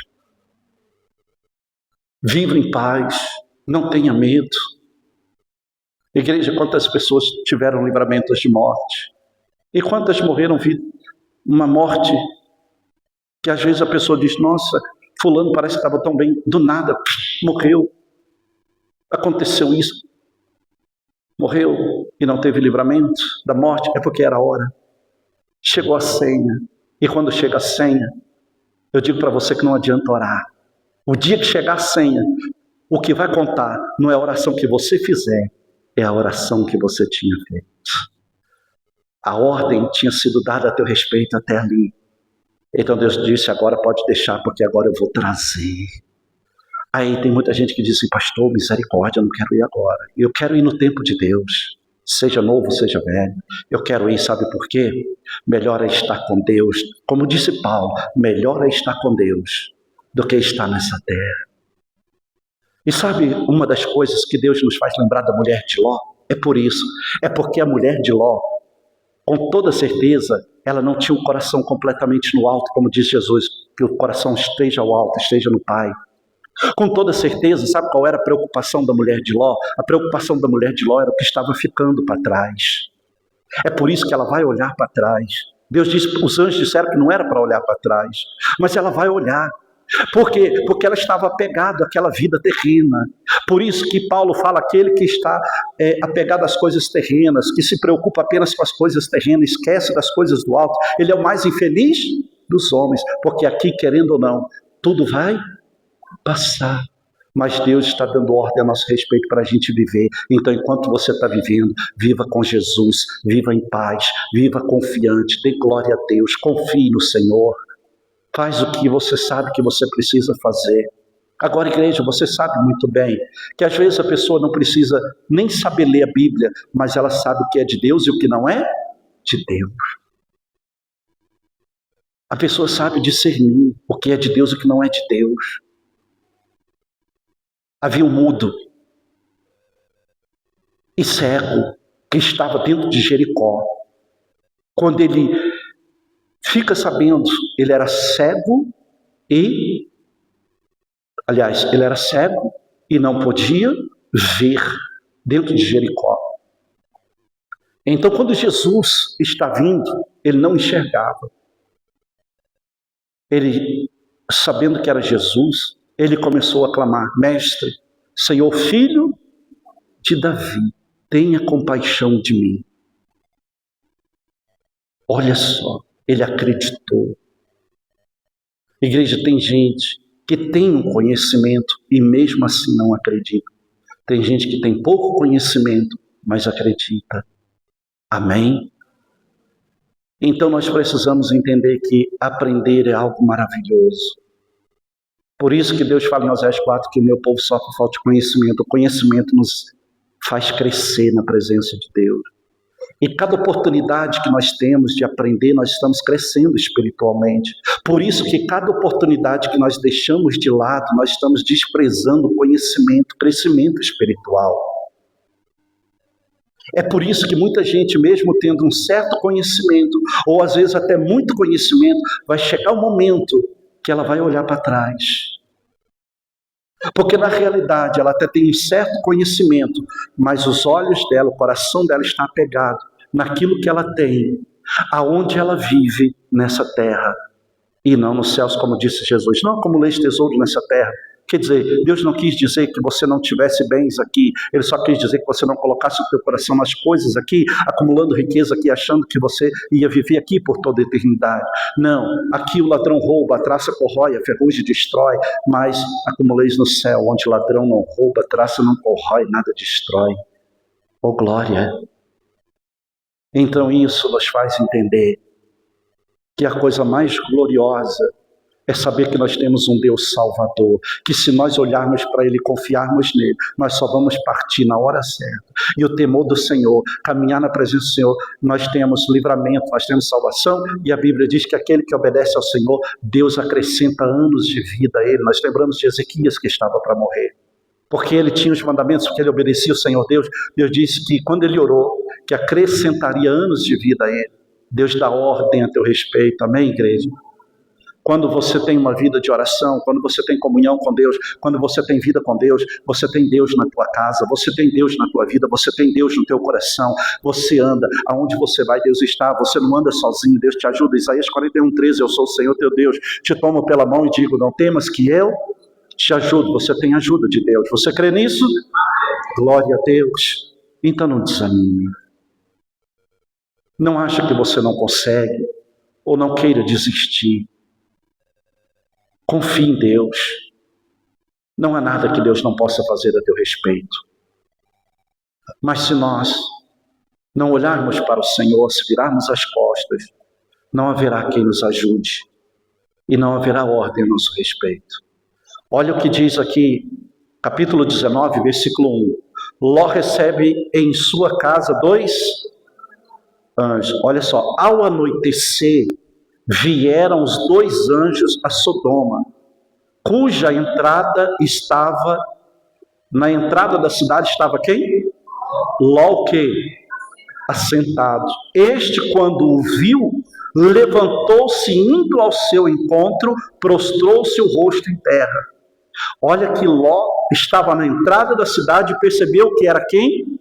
viva em paz, não tenha medo. Igreja, quantas pessoas tiveram livramentos de morte, e quantas morreram uma morte que às vezes a pessoa diz, nossa, fulano parece que estava tão bem, do nada, morreu. Aconteceu isso. Morreu e não teve livramento da morte, é porque era a hora. Chegou a senha. E quando chega a senha, eu digo para você que não adianta orar. O dia que chegar a senha, o que vai contar não é a oração que você fizer, é a oração que você tinha feito. A ordem tinha sido dada a teu respeito até ali. Então Deus disse, agora pode deixar, porque agora eu vou trazer. Aí tem muita gente que diz assim, pastor, misericórdia, eu não quero ir agora. Eu quero ir no tempo de Deus, seja novo, seja velho. Eu quero ir, sabe por quê? Melhor é estar com Deus. Como disse Paulo, melhor é estar com Deus do que estar nessa terra. E sabe uma das coisas que Deus nos faz lembrar da mulher de Ló? É por isso, é porque a mulher de Ló, com toda certeza, ela não tinha o coração completamente no alto, como diz Jesus, que o coração esteja ao alto, esteja no Pai. Com toda certeza, sabe qual era a preocupação da mulher de Ló? A preocupação da mulher de Ló era o que estava ficando para trás. É por isso que ela vai olhar para trás. Deus disse, os anjos disseram que não era para olhar para trás, mas ela vai olhar. Por quê? Porque ela estava apegada àquela vida terrena. Por isso que Paulo fala, aquele que está apegado às coisas terrenas, que se preocupa apenas com as coisas terrenas, esquece das coisas do alto, ele é o mais infeliz dos homens, porque aqui, querendo ou não, tudo vai passar. Mas Deus está dando ordem a nosso respeito para a gente viver. Então, enquanto você está vivendo, viva com Jesus, viva em paz, viva confiante, dê glória a Deus, confie no Senhor. Faz o que você sabe que você precisa fazer. Agora, igreja, você sabe muito bem que às vezes a pessoa não precisa nem saber ler a Bíblia, mas ela sabe o que é de Deus e o que não é de Deus. A pessoa sabe discernir o que é de Deus e o que não é de Deus. Havia um mudo e cego que estava dentro de Jericó. Quando ele fica sabendo, ele era cego e, aliás, ele era cego e não podia ver dentro de Jericó. Então, quando Jesus está vindo, ele não enxergava. Ele, sabendo que era Jesus, ele começou a clamar, mestre, Senhor, filho de Davi, tenha compaixão de mim. Olha só, ele acreditou. Igreja, tem gente que tem um conhecimento e mesmo assim não acredita. Tem gente que tem pouco conhecimento, mas acredita. Amém? Então nós precisamos entender que aprender é algo maravilhoso. Por isso que Deus fala em Oséias 4 que o meu povo sofre por falta de conhecimento. O conhecimento nos faz crescer na presença de Deus. E cada oportunidade que nós temos de aprender, nós estamos crescendo espiritualmente. Por isso que cada oportunidade que nós deixamos de lado, nós estamos desprezando o conhecimento, crescimento espiritual. É por isso que muita gente, mesmo tendo um certo conhecimento, ou às vezes até muito conhecimento, vai chegar um momento que ela vai olhar para trás. Porque na realidade ela até tem um certo conhecimento, mas os olhos dela, o coração dela está apegado naquilo que ela tem, aonde ela vive nessa terra, e não nos céus, como disse Jesus. Não acumuleis tesouro nessa terra. Quer dizer, Deus não quis dizer que você não tivesse bens aqui, Ele só quis dizer que você não colocasse o teu coração nas coisas aqui, acumulando riqueza aqui, achando que você ia viver aqui por toda a eternidade. Não, aqui o ladrão rouba, a traça corrói, a ferrugem destrói, mas acumuleis no céu, onde o ladrão não rouba, a traça não corrói, nada destrói. Oh glória! Então isso nos faz entender que a coisa mais gloriosa é saber que nós temos um Deus Salvador, que se nós olharmos para Ele e confiarmos nele, nós só vamos partir na hora certa. E o temor do Senhor, caminhar na presença do Senhor, nós temos livramento, nós temos salvação, e a Bíblia diz que aquele que obedece ao Senhor, Deus acrescenta anos de vida a ele. Nós lembramos de Ezequias que estava para morrer, porque ele tinha os mandamentos, porque ele obedecia ao Senhor Deus. Deus disse que quando ele orou, que acrescentaria anos de vida a ele. Deus dá ordem a teu respeito, amém, igreja? Quando você tem uma vida de oração, quando você tem comunhão com Deus, quando você tem vida com Deus, você tem Deus na tua casa, você tem Deus na tua vida, você tem Deus no teu coração, você anda, aonde você vai, Deus está, você não anda sozinho, Deus te ajuda. Isaías 41:13, eu sou o Senhor teu Deus, te tomo pela mão e digo, não temas que eu te ajudo. Você tem ajuda de Deus, você crê nisso? Glória a Deus. Então não desanime, não acha que você não consegue, ou não queira desistir. Confie em Deus. Não há nada que Deus não possa fazer a teu respeito. Mas se nós não olharmos para o Senhor, se virarmos as costas, não haverá quem nos ajude e não haverá ordem a nosso respeito. Olha o que diz aqui, capítulo 19, versículo 1. Ló recebe em sua casa 2 anjos. Olha só, ao anoitecer, vieram os 2 anjos a Sodoma, cuja entrada estava, na entrada da cidade estava quem? Ló, que? Assentado. Este, quando o viu, levantou-se, indo ao seu encontro, prostrou-se o rosto em terra. Olha que Ló estava na entrada da cidade e percebeu que era quem?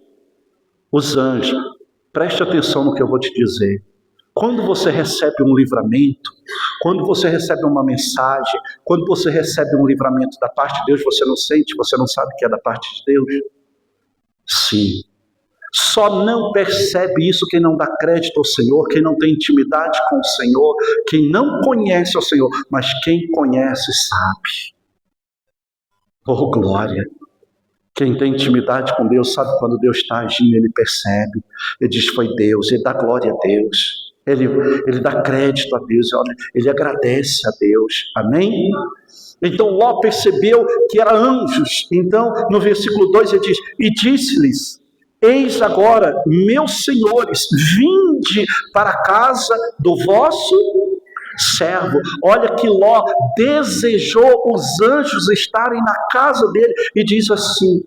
Os anjos. Preste atenção no que eu vou te dizer. Quando você recebe um livramento, quando você recebe uma mensagem, quando você recebe um livramento da parte de Deus, você não sente, você não sabe que é da parte de Deus? Sim. Só não percebe isso quem não dá crédito ao Senhor, quem não tem intimidade com o Senhor, quem não conhece o Senhor, mas quem conhece sabe. Oh, glória! Quem tem intimidade com Deus sabe quando Deus está agindo, ele percebe. Ele diz, foi Deus, ele dá glória a Deus. Ele dá crédito a Deus, ele agradece a Deus. Amém? Então Ló percebeu que eram anjos. Então no versículo 2 ele diz, e disse-lhes, eis agora, meus senhores, vinde para a casa do vosso servo. Olha que Ló desejou os anjos estarem na casa dele e diz assim,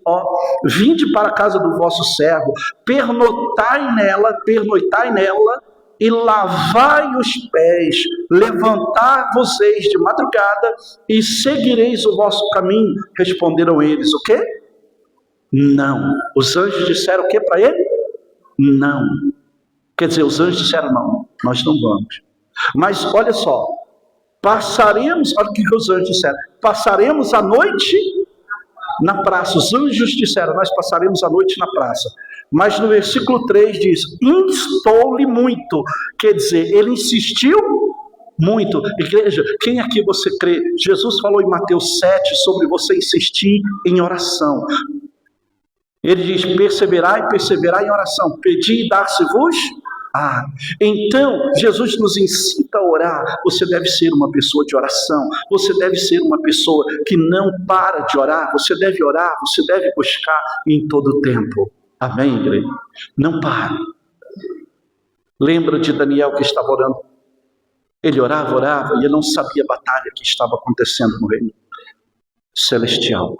vinde para a casa do vosso servo, pernoitai nela e lavai os pés, levantar-vos-eis de madrugada e seguireis o vosso caminho. Responderam eles, o quê? Não. Os anjos disseram o quê para ele? Não. Quer dizer, os anjos disseram não, nós não vamos. Mas olha só, passaremos, olha o que os anjos disseram, passaremos a noite na praça. Os anjos disseram, nós passaremos a noite na praça. Mas no versículo 3 diz, instou-lhe muito. Quer dizer, ele insistiu muito. Igreja, quem aqui você crê? Jesus falou em Mateus 7 sobre você insistir em oração. Ele diz, perseverai em oração. Pedi e dar-se-vos. Então, Jesus nos incita a orar. Você deve ser uma pessoa de oração. Você deve ser uma pessoa que não para de orar. Você deve orar, você deve buscar em todo o tempo. Amém, igreja? Não pare. Lembra de Daniel que estava orando? Ele orava e ele não sabia a batalha que estava acontecendo no reino celestial.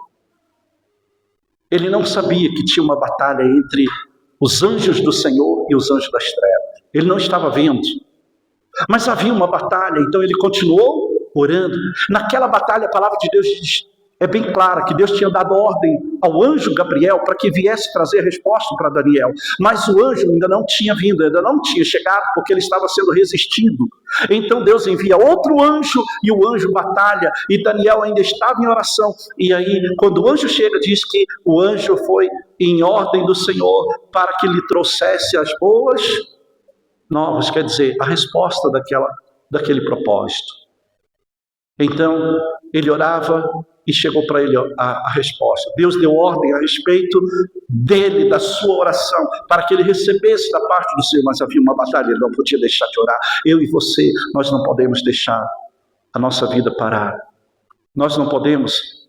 Ele não sabia que tinha uma batalha entre os anjos do Senhor e os anjos das trevas. Ele não estava vendo. Mas havia uma batalha, então ele continuou orando. Naquela batalha, a palavra de Deus é bem clara, que Deus tinha dado ordem ao anjo Gabriel para que viesse trazer a resposta para Daniel. Mas o anjo ainda não tinha vindo, ainda não tinha chegado, porque ele estava sendo resistido. Então Deus envia outro anjo, e o anjo batalha, e Daniel ainda estava em oração. E aí, quando o anjo chega, diz que o anjo foi em ordem do Senhor para que lhe trouxesse as boas novas, quer dizer, a resposta daquele propósito. Então, ele orava e chegou para ele a resposta. Deus deu ordem a respeito dele, da sua oração, para que ele recebesse da parte do Senhor, mas havia uma batalha, ele não podia deixar de orar. Eu e você, nós não podemos deixar a nossa vida parar. Nós não podemos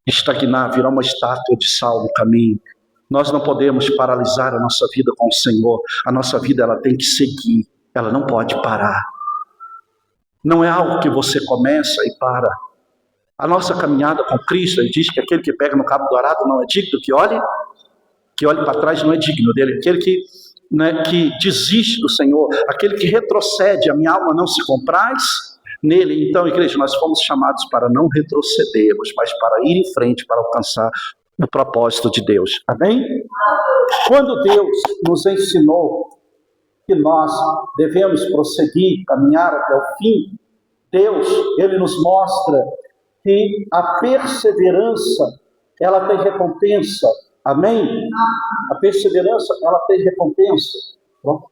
estagnar, virar uma estátua de sal no caminho. Nós não podemos paralisar a nossa vida com o Senhor. A nossa vida, ela tem que seguir, ela não pode parar. Não é algo que você começa e para. A nossa caminhada com Cristo, ele diz que aquele que pega no cabo do arado não é digno, que olhe para trás não é digno dele. Aquele que desiste do Senhor, aquele que retrocede, a minha alma não se compraz nele. Então, igreja, nós fomos chamados para não retrocedermos, mas para ir em frente, para alcançar o propósito de Deus. Amém? Quando Deus nos ensinou que nós devemos prosseguir, caminhar até o fim, Deus, ele nos mostra que a perseverança, ela tem recompensa. Amém? A perseverança, ela tem recompensa. Pronto.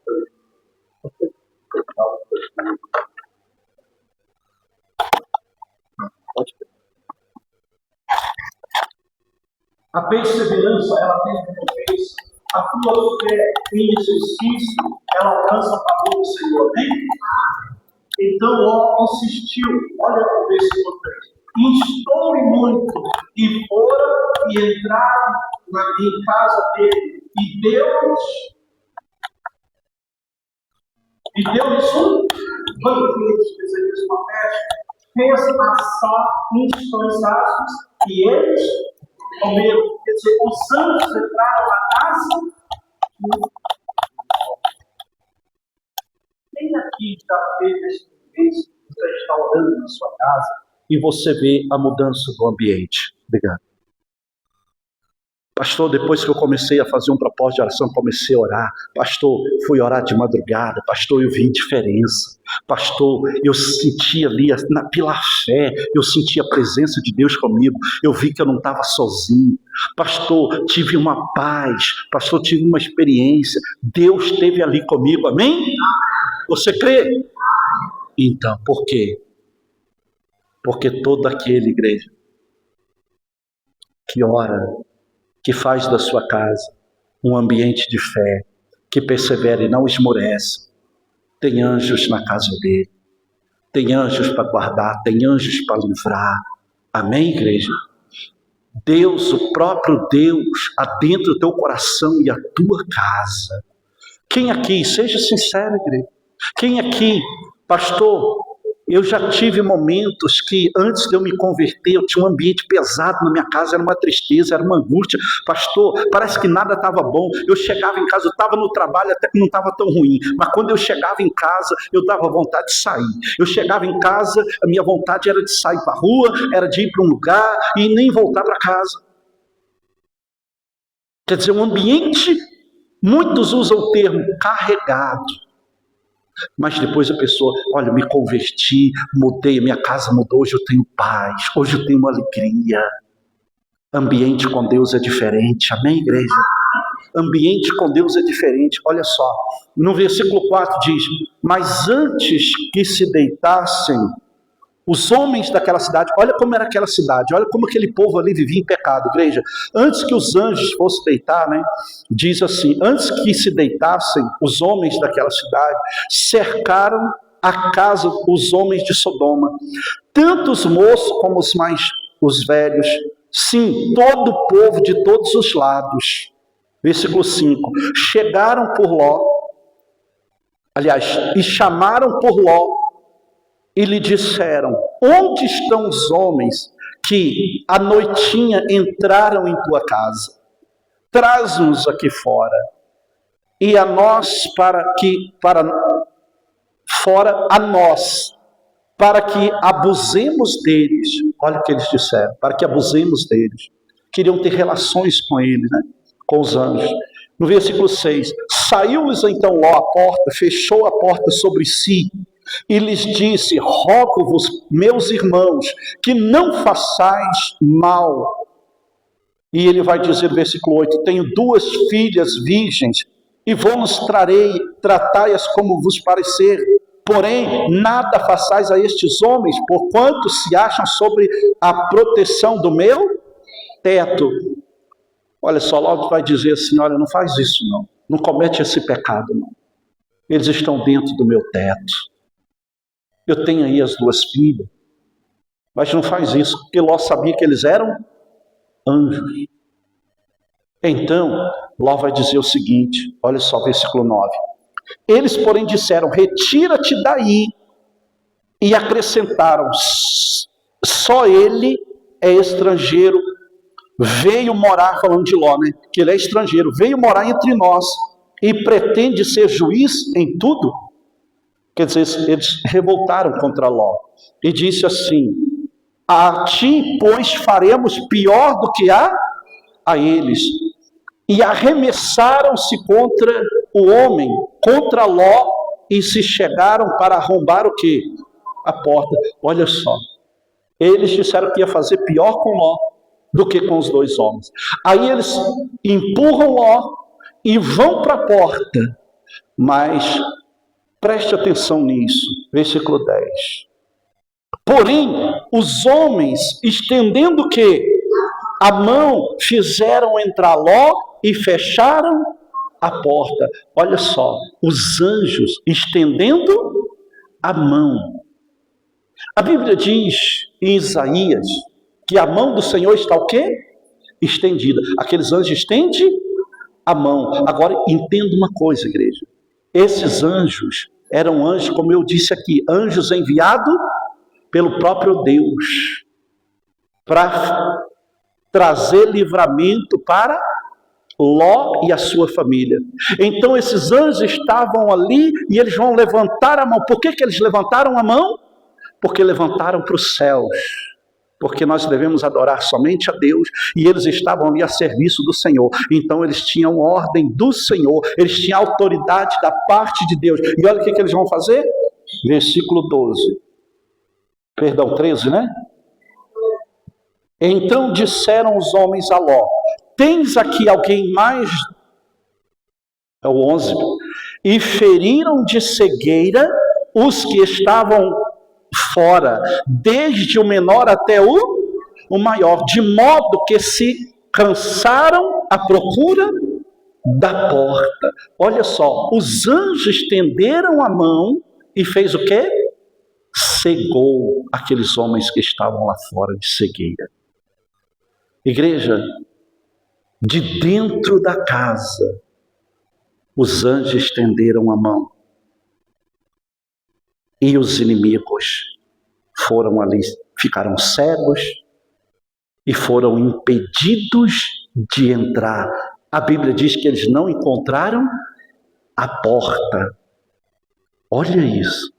A perseverança, ela tem recompensa. A tua fé em exercício, ela alcança a favor do Senhor. Amém? Então, ó, insistiu. Olha o versículo 3. Instou-lhe muito, e foram e entraram em casa dele. E Deus um banquete, quer dizer, uma festa, fez assar uns pães asmos, e eles comeram. Quer dizer, os anjos entraram na casa. Quem aqui já fez esse experiência? Você está orando na sua casa e você vê a mudança do ambiente. Obrigado. Pastor, depois que eu comecei a fazer um propósito de oração, comecei a orar. Pastor, fui orar de madrugada. Pastor, eu vi diferença. Pastor, eu senti ali, pela fé, eu senti a presença de Deus comigo. Eu vi que eu não estava sozinho. Pastor, tive uma paz. Pastor, tive uma experiência. Deus esteve ali comigo. Amém? Você crê? Então, por quê? Porque todo aquele, igreja, que ora, que faz da sua casa um ambiente de fé, que persevera e não esmorece, tem anjos na casa dele, tem anjos para guardar, tem anjos para livrar. Amém, igreja? Deus, o próprio Deus, adentra o teu coração e a tua casa. Quem aqui, seja sincero, igreja, quem aqui, pastor, eu já tive momentos que antes de eu me converter, eu tinha um ambiente pesado na minha casa, era uma tristeza, era uma angústia. Pastor, parece que nada estava bom. Eu chegava em casa, eu estava no trabalho, até que não estava tão ruim. Mas quando eu chegava em casa, eu dava vontade de sair. Eu chegava em casa, a minha vontade era de sair para a rua, era de ir para um lugar e nem voltar para casa. Quer dizer, um ambiente, muitos usam o termo carregado. Mas depois a pessoa, olha, me converti, mudei, minha casa mudou, hoje eu tenho paz, hoje eu tenho uma alegria. Ambiente com Deus é diferente, amém, igreja? ambiente com Deus é diferente. Olha só, no versículo 4 diz: mas antes que se deitassem os homens daquela cidade, olha como era aquela cidade, olha como aquele povo ali vivia em pecado, igreja. Antes que os anjos fossem deitar, né? Diz assim: antes que se deitassem os homens daquela cidade, cercaram a casa os homens de Sodoma, tanto os moços como os velhos, sim, todo o povo de todos os lados. Versículo 5: chegaram por Ló, aliás, e chamaram por Ló, e lhe disseram: onde estão os homens que à noitinha entraram em tua casa? Traz-nos aqui fora, e a nós fora a nós, para que abusemos deles. Olha o que eles disseram: para que abusemos deles. Queriam ter relações com ele, né? Com os anjos. No versículo 6: saiu-lhes então Ló à porta, fechou a porta sobre si, e lhes disse: rogo-vos, meus irmãos, que não façais mal. E ele vai dizer no versículo 8: tenho 2 filhas virgens, e vos trarei, tratai-as como vos parecer. Porém, nada façais a estes homens, porquanto se acham sobre a proteção do meu teto. Olha só, logo vai dizer assim: olha, não faz isso não, não comete esse pecado não. Eles estão dentro do meu teto. Eu tenho aí as 2 filhas, mas não faz isso, porque Ló sabia que eles eram anjos. Então, Ló vai dizer o seguinte, olha só, versículo 9. Eles, porém, disseram: retira-te daí. E acrescentaram: só ele é estrangeiro, veio morar, falando de Ló, né? Que ele é estrangeiro, veio morar entre nós e pretende ser juiz em tudo. Quer dizer, eles revoltaram contra Ló e disse assim: a ti, pois, faremos pior do que a eles. E arremessaram-se contra o homem, contra Ló, e se chegaram para arrombar o quê? A porta. Olha só, eles disseram que ia fazer pior com Ló do que com os 2 homens. Aí eles empurram Ló e vão para a porta, mas preste atenção nisso, versículo 10. Porém, os homens, estendendo o quê? A mão, fizeram entrar Ló e fecharam a porta. Olha só, os anjos estendendo a mão. A Bíblia diz em Isaías que a mão do Senhor está o quê? Estendida. Aqueles anjos estendem a mão. Agora, entenda uma coisa, igreja. Esses anjos eram anjos, como eu disse aqui, anjos enviados pelo próprio Deus para trazer livramento para Ló e a sua família. Então esses anjos estavam ali e eles vão levantar a mão. Por que eles levantaram a mão? Porque levantaram para os céus. Porque nós devemos adorar somente a Deus, e eles estavam ali a serviço do Senhor. Então eles tinham ordem do Senhor, eles tinham autoridade da parte de Deus. E olha o que eles vão fazer? Versículo 13, né? Então disseram os homens a Ló: tens aqui alguém mais? É o 11. E feriram de cegueira os que estavam fora, desde o menor até o maior, de modo que se cansaram à procura da porta. Olha só, os anjos estenderam a mão e fez o quê? Cegou aqueles homens que estavam lá fora de cegueira. Igreja, de dentro da casa, os anjos estenderam a mão e os inimigos foram ali, ficaram cegos e foram impedidos de entrar. A Bíblia diz que eles não encontraram a porta. Olha isso.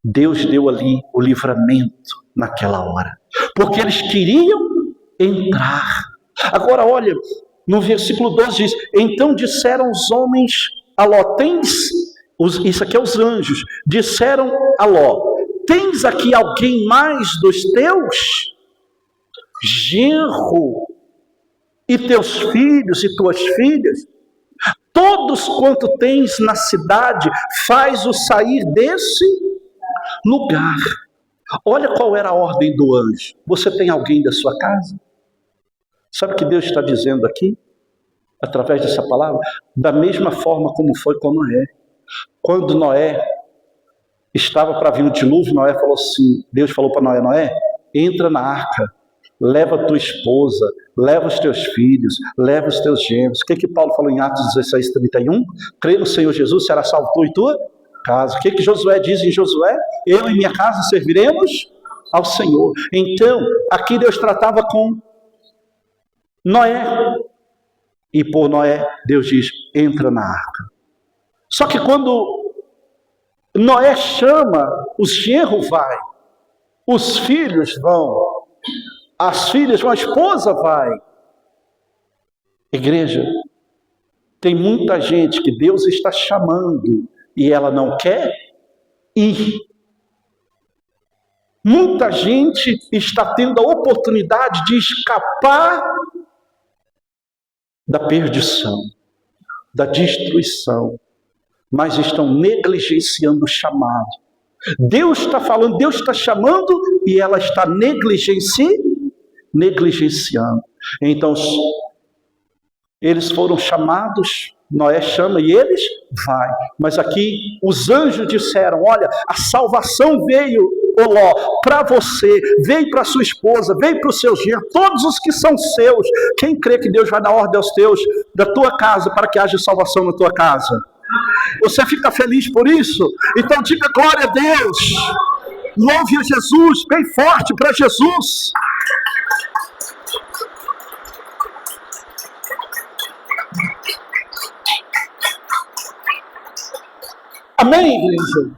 Deus deu ali o livramento naquela hora, porque eles queriam entrar. Agora olha, no versículo 12 diz: então disseram os homens a Ló, isso aqui é os anjos, disseram a Ló: tens aqui alguém mais dos teus? Genro, e teus filhos e tuas filhas? todos quanto tens na cidade, faz-o sair desse lugar. Olha qual era a ordem do anjo. Você tem alguém da sua casa? Sabe o que Deus está dizendo aqui? Através dessa palavra? Da mesma forma como foi com Noé. Quando Noé estava para vir o dilúvio, Noé falou assim, Deus falou para Noé, Noé, entra na arca, leva a tua esposa, leva os teus filhos, leva os teus genros. O que Paulo falou em Atos 16:31? Crê no Senhor Jesus, será salvo tu e tua casa. O que Josué diz em Josué? Eu e minha casa serviremos ao Senhor. Então, aqui Deus tratava com Noé. E por Noé, Deus diz, entra na arca. Só que quando Noé chama, os genros vai, os filhos vão, as filhas vão, a esposa vai. Igreja, tem muita gente que Deus está chamando e ela não quer ir. Muita gente está tendo a oportunidade de escapar da perdição, da destruição, mas estão negligenciando o chamado. Deus está falando, Deus está chamando e ela está negligenciando. Então, eles foram chamados, Noé chama e eles vai. Mas aqui os anjos disseram, olha, a salvação veio, ô Ló, para você, veio para sua esposa, veio para os seus genros, todos os que são seus. Quem crê que Deus vai dar ordem aos teus, da tua casa, para que haja salvação na tua casa? Você fica feliz por isso? Então diga glória a Deus. Louve a Jesus, bem forte para Jesus. Amém, igreja?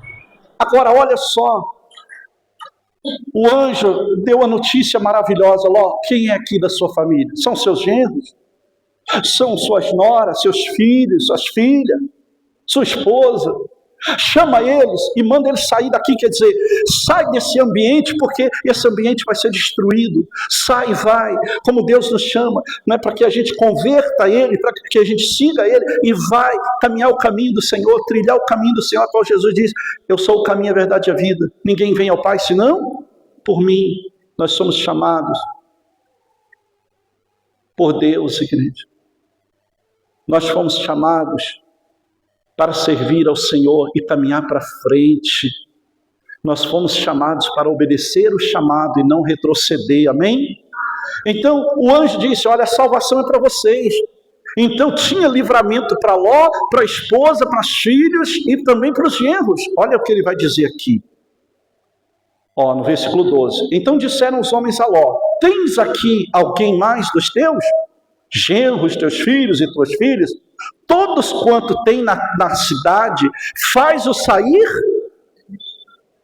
Agora olha só. O anjo deu a notícia maravilhosa. Ló, quem é aqui da sua família? São seus genros? São suas noras, seus filhos, suas filhas, sua esposa? Chama eles e manda eles sair daqui, quer dizer, sai desse ambiente, porque esse ambiente vai ser destruído. Sai, vai, como Deus nos chama, não é para que a gente converta Ele, para que a gente siga Ele e vai caminhar o caminho do Senhor, trilhar o caminho do Senhor, a qual Jesus diz, eu sou o caminho, a verdade e a vida, ninguém vem ao Pai senão por mim. Nós somos chamados por Deus, igreja. Nós fomos chamados para servir ao Senhor e caminhar para frente. Nós fomos chamados para obedecer o chamado e não retroceder, amém? Então o anjo disse, olha, a salvação é para vocês. Então tinha livramento para Ló, para a esposa, para os filhos e também para os genros. Olha o que ele vai dizer aqui. No versículo 12. Então disseram os homens a Ló, tens aqui alguém mais dos teus? Genros, teus filhos e tuas filhas? Todos quanto tem na cidade, faz-o sair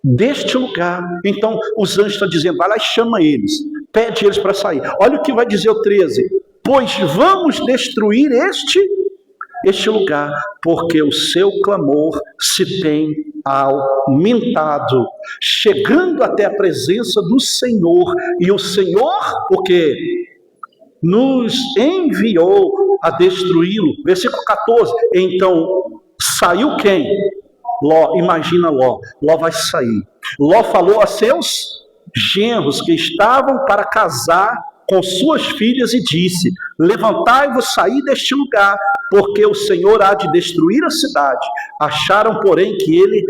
deste lugar. Então os anjos estão dizendo, vai lá e chama eles, pede eles para sair. Olha o que vai dizer o 13. Pois vamos destruir este lugar, porque o seu clamor se tem aumentado, chegando até a presença do Senhor. E o Senhor, o que? Nos enviou a destruí-lo. Versículo 14. Então saiu quem? Ló. Imagina Ló. Ló vai sair. Ló falou a seus genros que estavam para casar com suas filhas e disse, levantai-vos, saí deste lugar, porque o Senhor há de destruir a cidade. Acharam, porém, que ele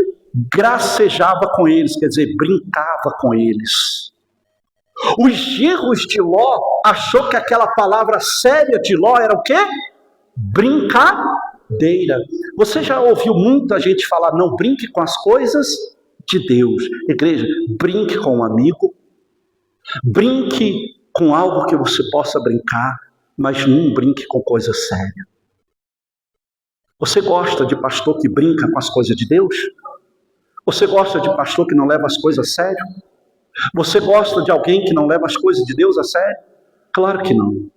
gracejava com eles, quer dizer, brincava com eles. Os genros de Ló achou que aquela palavra séria de Ló era o quê? Brincadeira. Você já ouviu muita gente falar, não brinque com as coisas de Deus. Igreja, brinque com um amigo, brinque com algo que você possa brincar, mas não brinque com coisa séria. Você gosta de pastor que brinca com as coisas de Deus? Você gosta de pastor que não leva as coisas a sério? Você gosta de alguém que não leva as coisas de Deus a sério? Claro que não.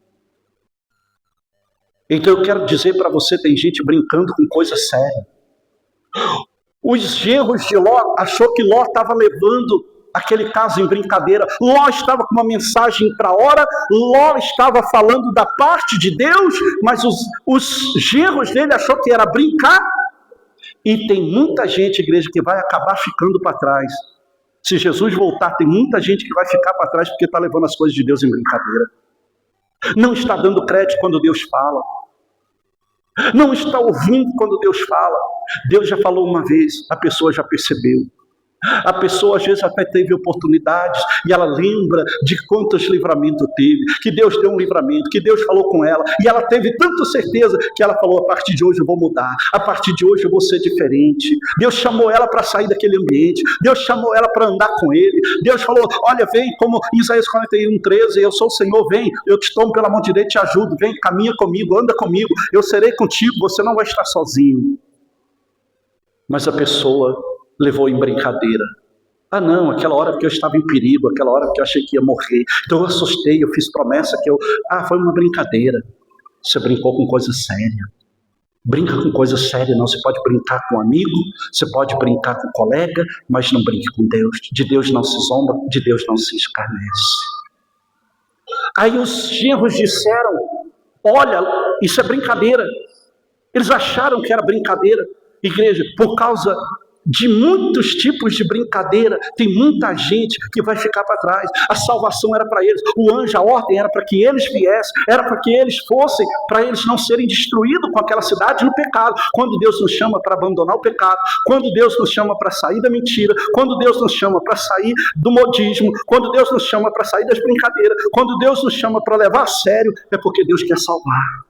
Então eu quero dizer para você, tem gente brincando com coisa séria. Os genros de Ló achou que Ló estava levando aquele caso em brincadeira. Ló estava com uma mensagem para a hora, Ló estava falando da parte de Deus, mas os genros dele achou que era brincar. E tem muita gente, igreja, que vai acabar ficando para trás. Se Jesus voltar, tem muita gente que vai ficar para trás porque está levando as coisas de Deus em brincadeira. Não está dando crédito quando Deus fala. Não está ouvindo quando Deus fala. Deus já falou uma vez, a pessoa já percebeu. A pessoa às vezes até teve oportunidades e ela lembra de quantos livramentos teve, que Deus deu um livramento, que Deus falou com ela, e ela teve tanta certeza que ela falou: a partir de hoje eu vou mudar, a partir de hoje eu vou ser diferente. Deus chamou ela para sair daquele ambiente, Deus chamou ela para andar com ele, Deus falou: olha, vem, como Isaías 41:13, eu sou o Senhor, vem, eu te tomo pela mão direita e te ajudo, vem, caminha comigo, anda comigo, eu serei contigo, você não vai estar sozinho. Mas a pessoa levou em brincadeira. Ah não, aquela hora que eu estava em perigo, aquela hora que eu achei que ia morrer, então eu assustei, eu fiz promessa que foi uma brincadeira. Você brincou com coisa séria. Brinca com coisa séria não, você pode brincar com um amigo, você pode brincar com um colega, mas não brinque com Deus. De Deus não se zomba, de Deus não se escarnece. Aí os genros disseram: olha, isso é brincadeira. Eles acharam que era brincadeira. Igreja, por causa de muitos tipos de brincadeira, tem muita gente que vai ficar para trás. A salvação era para eles, o anjo, a ordem era para que eles viessem, era para que eles fossem, para eles não serem destruídos com aquela cidade no pecado. Quando Deus nos chama para abandonar o pecado, quando Deus nos chama para sair da mentira, quando Deus nos chama para sair do modismo, quando Deus nos chama para sair das brincadeiras, quando Deus nos chama para levar a sério, é porque Deus quer salvar.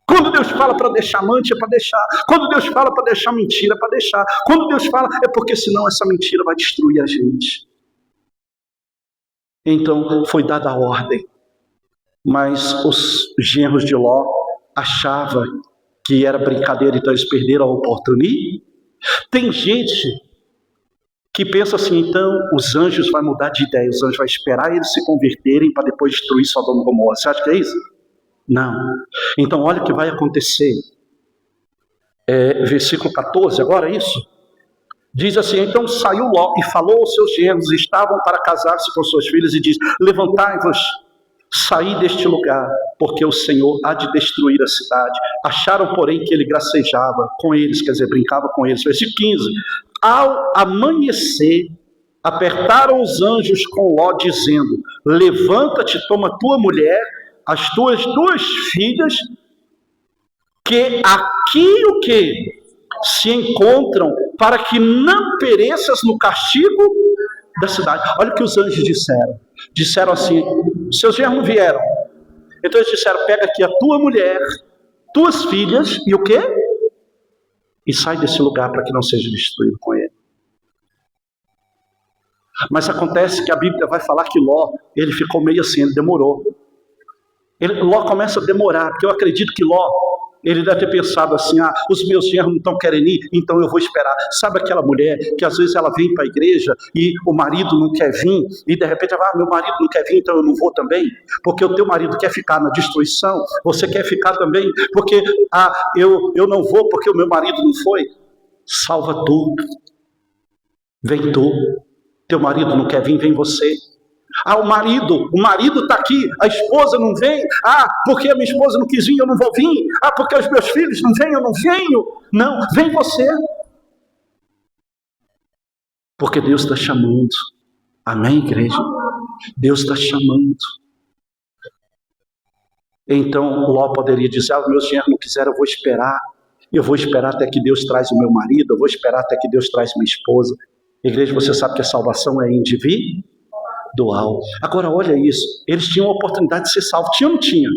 Quando Deus fala para deixar amante, é para deixar. Quando Deus fala para deixar mentira, é para deixar. Quando Deus fala, é porque senão essa mentira vai destruir a gente. Então foi dada a ordem. Mas os genros de Ló achavam que era brincadeira, então eles perderam a oportunidade. Tem gente que pensa assim: então os anjos vão mudar de ideia, os anjos vão esperar eles se converterem para depois destruir Sodoma e Gomorra. Você acha que é isso? Não. Então olha o que vai acontecer. Versículo 14, agora é isso. Diz assim: então saiu Ló e falou aos seus genros, estavam para casar-se com suas filhas, e diz: levantai-vos, saí deste lugar, porque o Senhor há de destruir a cidade. Acharam, porém, que ele gracejava com eles, quer dizer, brincava com eles. Versículo 15. Ao amanhecer, apertaram os anjos com Ló, dizendo: levanta-te, toma tua mulher, as tuas 2 filhas, que aqui o que se encontram, para que não pereças no castigo da cidade. Olha o que os anjos disseram. Disseram assim: seus genros não vieram. Então eles disseram: pega aqui a tua mulher, tuas filhas, e o quê? E sai desse lugar para que não seja destruído com ele. Mas acontece que a Bíblia vai falar que Ló, ele ficou meio assim, ele demorou. Ló começa a demorar, porque eu acredito que Ló, ele deve ter pensado assim: os meus genros não estão querendo ir, então eu vou esperar. Sabe aquela mulher que às vezes ela vem para a igreja e o marido não quer vir, e de repente ela meu marido não quer vir, então eu não vou também, porque o teu marido quer ficar na destruição, você quer ficar também, porque eu não vou porque o meu marido não foi. Salva tu, vem tu. Teu marido não quer vir, vem você. O marido está aqui, a esposa não vem. Porque a minha esposa não quis vir, eu não vou vir. Porque os meus filhos não vêm, eu não venho. Não, vem você. Porque Deus está chamando. Amém, igreja? Deus está chamando. Então Ló poderia dizer: meus genros não quiseram, eu vou esperar até que Deus traz o meu marido, eu vou esperar até que Deus traz minha esposa. Igreja, você sabe que a salvação é individual. Agora olha isso, eles tinham a oportunidade de ser salvos. Tinha ou não tinha?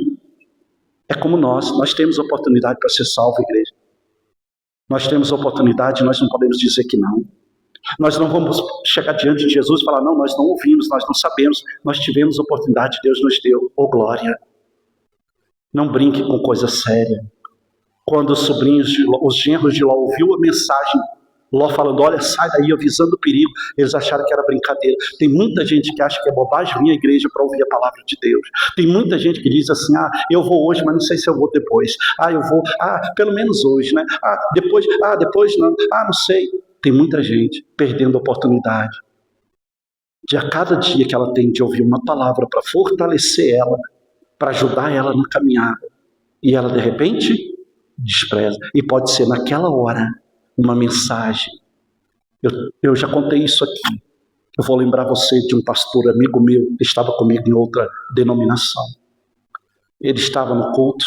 É como nós temos a oportunidade para ser salvo, igreja. Nós temos a oportunidade, nós não podemos dizer que não. Nós não vamos chegar diante de Jesus e falar: não, nós não ouvimos, nós não sabemos. Nós tivemos a oportunidade, Deus nos deu. Glória. Não brinque com coisa séria. Quando os genros de Ló ouviu a mensagem, Ló falando: olha, sai daí, avisando o perigo, eles acharam que era brincadeira. Tem muita gente que acha que é bobagem vir à igreja para ouvir a palavra de Deus. Tem muita gente que diz assim: eu vou hoje, mas não sei se eu vou depois. Eu vou, pelo menos hoje, né? Depois não, não sei. Tem muita gente perdendo a oportunidade. de a cada dia que ela tem de ouvir uma palavra para fortalecer ela, para ajudar ela na caminhada, e ela de repente despreza. E pode ser naquela hora uma mensagem. Eu já contei isso aqui. Eu vou lembrar você de um pastor amigo meu que estava comigo em outra denominação. Ele estava no culto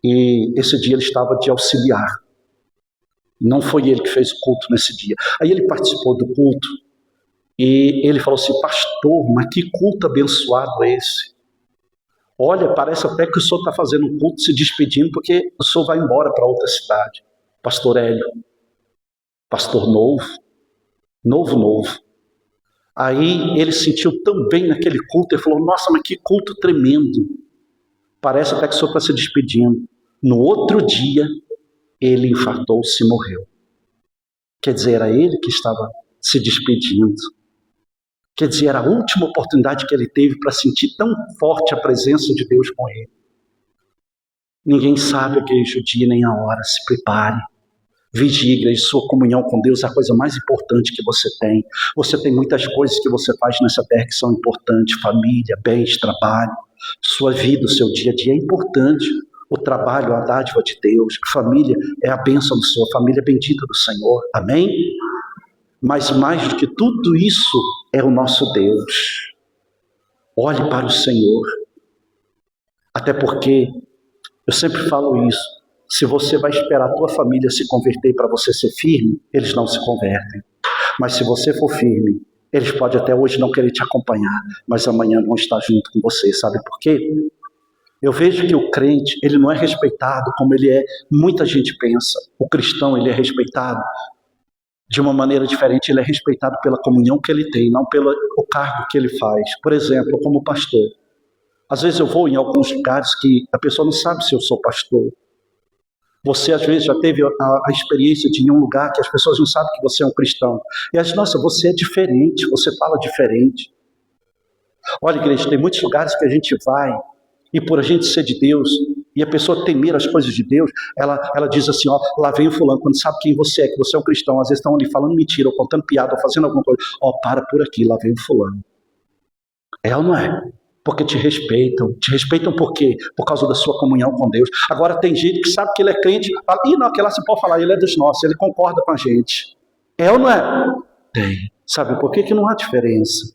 e esse dia ele estava de auxiliar. Não foi ele que fez o culto nesse dia. Aí ele participou do culto e ele falou assim: pastor, mas que culto abençoado é esse? Olha, parece até que o senhor está fazendo um culto se despedindo porque o senhor vai embora para outra cidade. Pastor Hélio, pastor novo. Aí ele sentiu tão bem naquele culto, ele falou: nossa, mas que culto tremendo. Parece até que o senhor está se despedindo. No outro dia, ele infartou-se e morreu. Quer dizer, era ele que estava se despedindo. Quer dizer, era a última oportunidade que ele teve para sentir tão forte a presença de Deus com ele. Ninguém sabe, igreja, o dia nem a hora. Se prepare. Vigie, igreja, sua comunhão com Deus é a coisa mais importante que você tem. Você tem muitas coisas que você faz nessa terra que são importantes. Família, bens, trabalho, sua vida, o seu dia a dia é importante. O trabalho, a dádiva de Deus. A família é a bênção do Senhor. A família é bendita do Senhor. Amém? Mas mais do que tudo isso é o nosso Deus. Olhe para o Senhor. Até porque, eu sempre falo isso, se você vai esperar a tua família se converter para você ser firme, eles não se convertem. Mas se você for firme, eles podem até hoje não querer te acompanhar, mas amanhã vão estar junto com você. Sabe por quê? Eu vejo que o crente, ele não é respeitado como muita gente pensa. O cristão, ele é respeitado de uma maneira diferente. Ele é respeitado pela comunhão que ele tem, não pelo cargo que ele faz. Por exemplo, como pastor. Às vezes eu vou em alguns lugares que a pessoa não sabe se eu sou pastor. Você às vezes já teve a experiência de ir em um lugar que as pessoas não sabem que você é um cristão. E elas dizem: nossa, você é diferente, você fala diferente. Olha, igreja, tem muitos lugares que a gente vai e por a gente ser de Deus, e a pessoa temer as coisas de Deus, ela diz assim: ó, lá vem o fulano, quando sabe quem você é, que você é um cristão, às vezes estão ali falando mentira, ou contando piada, ou fazendo alguma coisa. Ó, para por aqui, lá vem o fulano. É ou não é? Porque te respeitam por quê? Por causa da sua comunhão com Deus. Agora tem gente que sabe que ele é crente, fala: ih, não, aquele lá se pode falar, ele é dos nossos, ele concorda com a gente. É ou não é? Tem. Sabe por que não há diferença?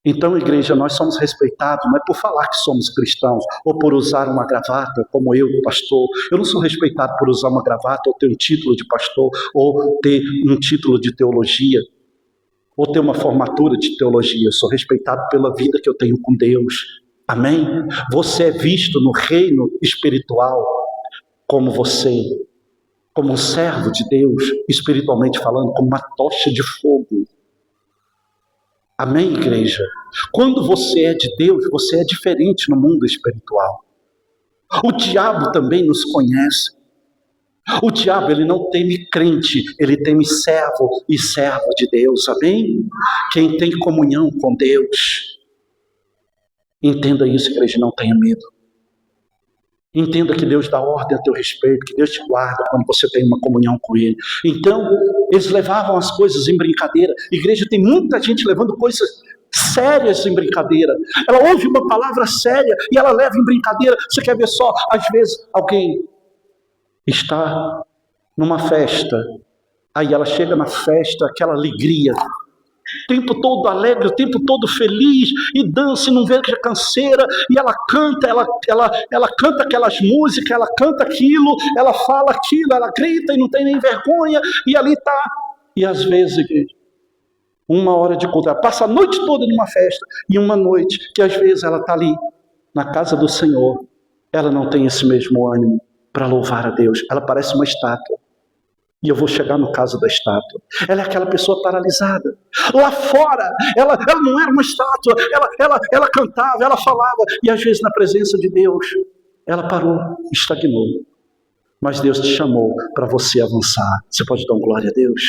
Então, igreja, nós somos respeitados, não é por falar que somos cristãos, ou por usar uma gravata, como eu, pastor. Eu não sou respeitado por usar uma gravata, ou ter um título de pastor, ou ter um título de teologia, ou ter uma formatura de teologia. Eu sou respeitado pela vida que eu tenho com Deus. Amém? Você é visto no reino espiritual como um servo de Deus, espiritualmente falando, como uma tocha de fogo. Amém, igreja? Quando você é de Deus, você é diferente no mundo espiritual. O diabo também nos conhece. O diabo, ele não teme crente, ele teme servo e serva de Deus. Amém? Quem tem comunhão com Deus, entenda isso, igreja, não tenha medo. Entenda que Deus dá ordem a teu respeito, que Deus te guarda quando você tem uma comunhão com Ele. Então, eles levavam as coisas em brincadeira. Igreja, tem muita gente levando coisas sérias em brincadeira. Ela ouve uma palavra séria e ela leva em brincadeira. Você quer ver só? Às vezes alguém está numa festa, aí ela chega na festa, aquela alegria, o tempo todo alegre, o tempo todo feliz, e dança e não veja canseira, e ela canta, ela canta aquelas músicas, ela canta aquilo, ela fala aquilo, ela grita e não tem nem vergonha, e ali está. E às vezes, igreja, uma hora de culto, ela passa a noite toda numa festa, e uma noite que às vezes ela está ali na casa do Senhor, ela não tem esse mesmo ânimo para louvar a Deus, ela parece uma estátua. E eu vou chegar no caso da estátua. Ela é aquela pessoa paralisada. Lá fora, ela não era uma estátua. Ela cantava, ela falava. E às vezes na presença de Deus, ela parou, estagnou. Mas Deus te chamou para você avançar. Você pode dar glória a Deus?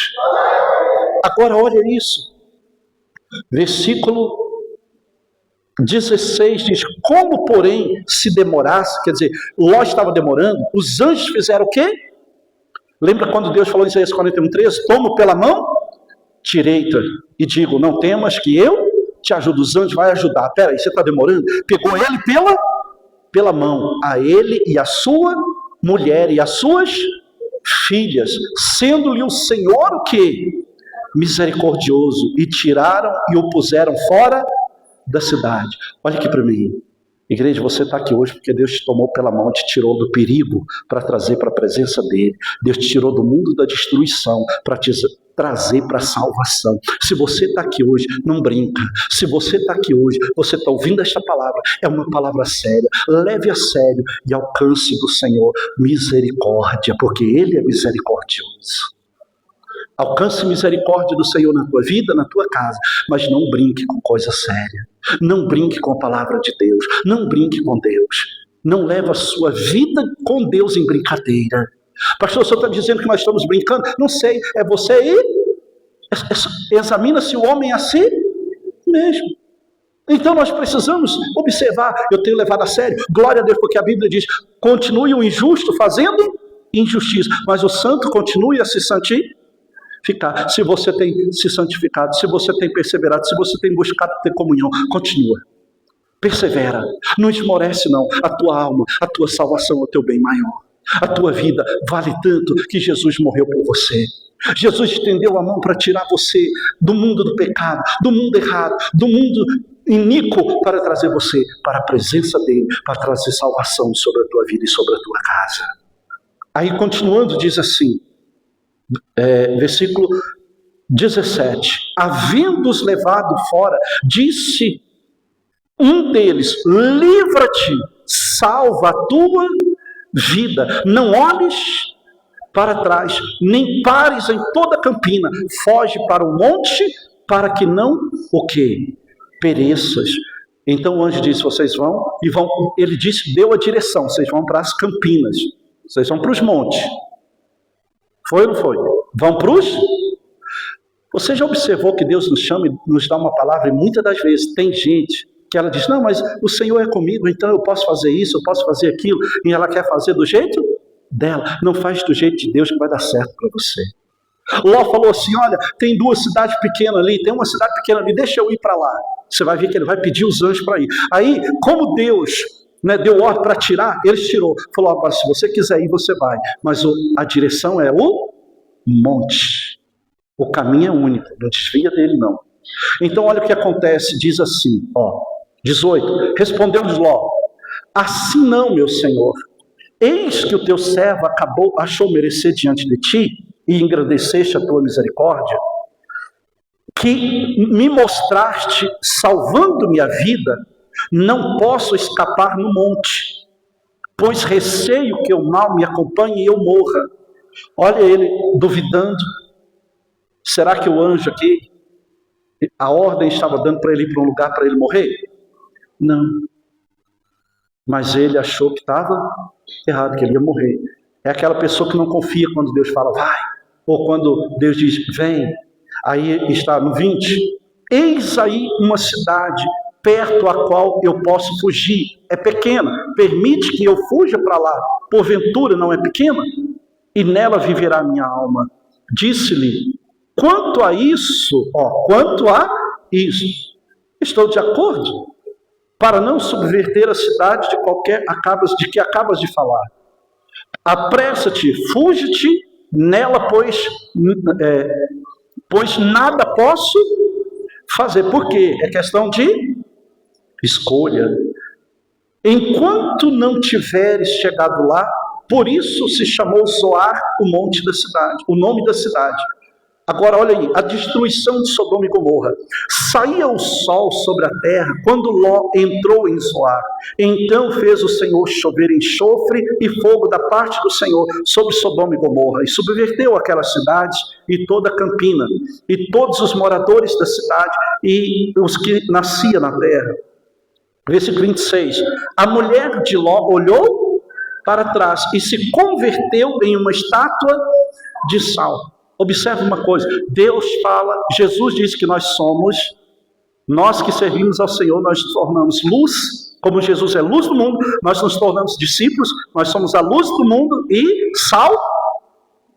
Agora olha isso. Versículo 16 diz: como porém se demorasse, quer dizer, Ló estava demorando, os anjos fizeram o quê? Lembra quando Deus falou em Isaías 41:13? Tomo pela mão direita e digo, não temas que eu te ajudo. Os anjos vai ajudar. Peraí, você está demorando? Pegou ele pela mão, a ele e a sua mulher e as suas filhas, sendo-lhe o Senhor o quê? Misericordioso, e tiraram e o puseram fora da cidade. Olha aqui para mim. Igreja, você está aqui hoje porque Deus te tomou pela mão, te tirou do perigo para trazer para a presença dele. Deus te tirou do mundo da destruição para te trazer para a salvação. Se você está aqui hoje, não brinca. Se você está aqui hoje, você está ouvindo esta palavra, é uma palavra séria. Leve a sério e alcance do Senhor misericórdia, porque Ele é misericordioso. Alcance misericórdia do Senhor na tua vida, na tua casa, mas não brinque com coisa séria. Não brinque com a palavra de Deus. Não brinque com Deus. Não leve a sua vida com Deus em brincadeira. Pastor, o senhor está dizendo que nós estamos brincando? Não sei, é você aí? Examina-se o homem a si mesmo. Então nós precisamos observar. Eu tenho levado a sério. Glória a Deus, porque a Bíblia diz, continue o injusto fazendo injustiça, mas o santo continue a se santificar. Se você tem se santificado, se você tem perseverado, se você tem buscado ter comunhão, continua. Persevera. Não esmorece não. A tua alma, a tua salvação é o teu bem maior. A tua vida vale tanto que Jesus morreu por você. Jesus estendeu a mão para tirar você do mundo do pecado, do mundo errado, do mundo iníquo, para trazer você para a presença dele, para trazer salvação sobre a tua vida e sobre a tua casa. Aí continuando diz assim, versículo 17: havendo-os levado fora, disse um deles, livra-te, salva a tua vida, não olhes para trás, nem pares em toda a campina, foge para o monte, para que não, o quê? Pereças. Então o anjo disse, vocês vão, e vão, ele disse, deu a direção, vocês vão para as campinas, vocês vão para os montes. Foi ou não foi? Vão para os... Você já observou que Deus nos chama e nos dá uma palavra, e muitas das vezes tem gente que ela diz, não, mas o Senhor é comigo, então eu posso fazer isso, eu posso fazer aquilo, e ela quer fazer do jeito dela. Não faz do jeito de Deus que vai dar certo para você. Ló falou assim, olha, tem duas cidades pequenas ali, tem uma cidade pequena ali, deixa eu ir para lá. Você vai ver que ele vai pedir os anjos para ir. Aí, como Deus deu ordem para tirar, eles tirou. Falou, agora se você quiser ir, você vai. Mas a direção é o monte. O caminho é único, não desvia dele não. Então olha o que acontece, diz assim, 18, respondeu-lhes Ló, assim não, meu senhor, eis que o teu servo achou merecer diante de ti, e engrandeceste a tua misericórdia, que me mostraste salvando-me a vida, não posso escapar no monte, pois receio que o mal me acompanhe e eu morra. Olha ele duvidando. Será que o anjo aqui, a ordem estava dando para ele ir para um lugar para ele morrer? Não. Mas ele achou que estava errado, que ele ia morrer. É aquela pessoa que não confia quando Deus fala, vai. Ou quando Deus diz, vem. Aí está no 20. Eis aí uma cidade perto a qual eu posso fugir. É pequena. Permite que eu fuja para lá. Porventura não é pequena? E nela viverá minha alma. Disse-lhe, quanto a isso, estou de acordo, para não subverter a cidade de que acabas de falar. Apressa-te, fuge-te nela, pois nada posso fazer. Por quê? É questão de escolha. Enquanto não tiveres chegado lá, por isso se chamou Zoar o monte da cidade, o nome da cidade. Agora olha aí, a destruição de Sodoma e Gomorra. Saía o sol sobre a terra quando Ló entrou em Zoar. Então fez o Senhor chover enxofre e fogo da parte do Senhor sobre Sodoma e Gomorra, e subverteu aquelas cidades e toda a campina, e todos os moradores da cidade e os que nasciam na terra. Versículo 26. A mulher de Ló olhou para trás e se converteu em uma estátua de sal. Observe uma coisa, Deus fala, Jesus disse que nós que servimos ao Senhor, nós nos tornamos luz, como Jesus é luz do mundo, nós nos tornamos discípulos, nós somos a luz do mundo e sal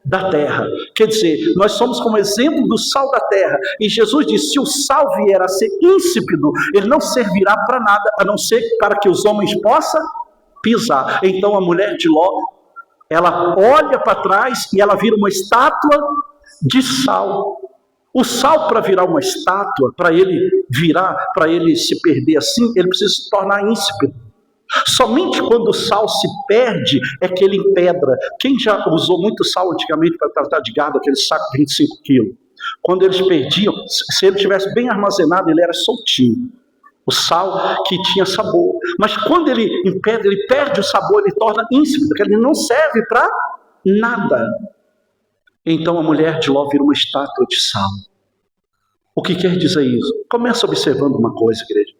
da terra. Quer dizer, nós somos como exemplo do sal da terra. E Jesus disse, se o sal vier a ser insípido, ele não servirá para nada, a não ser para que os homens possam pisar. Então a mulher de Ló, ela olha para trás e ela vira uma estátua de sal. O sal, para virar uma estátua, para ele virar, para ele se perder assim, ele precisa se tornar insípido. Somente quando o sal se perde é que ele empedra. Quem já usou muito sal antigamente para tratar de gado, aquele saco de 25 quilos? Quando eles perdiam, se ele tivesse bem armazenado, ele era soltinho. O sal que tinha sabor. Mas quando ele empedra, ele perde o sabor, ele torna insípido, ele não serve para nada. Então a mulher de Ló vira uma estátua de sal. O que quer dizer isso? Começa observando uma coisa, igreja.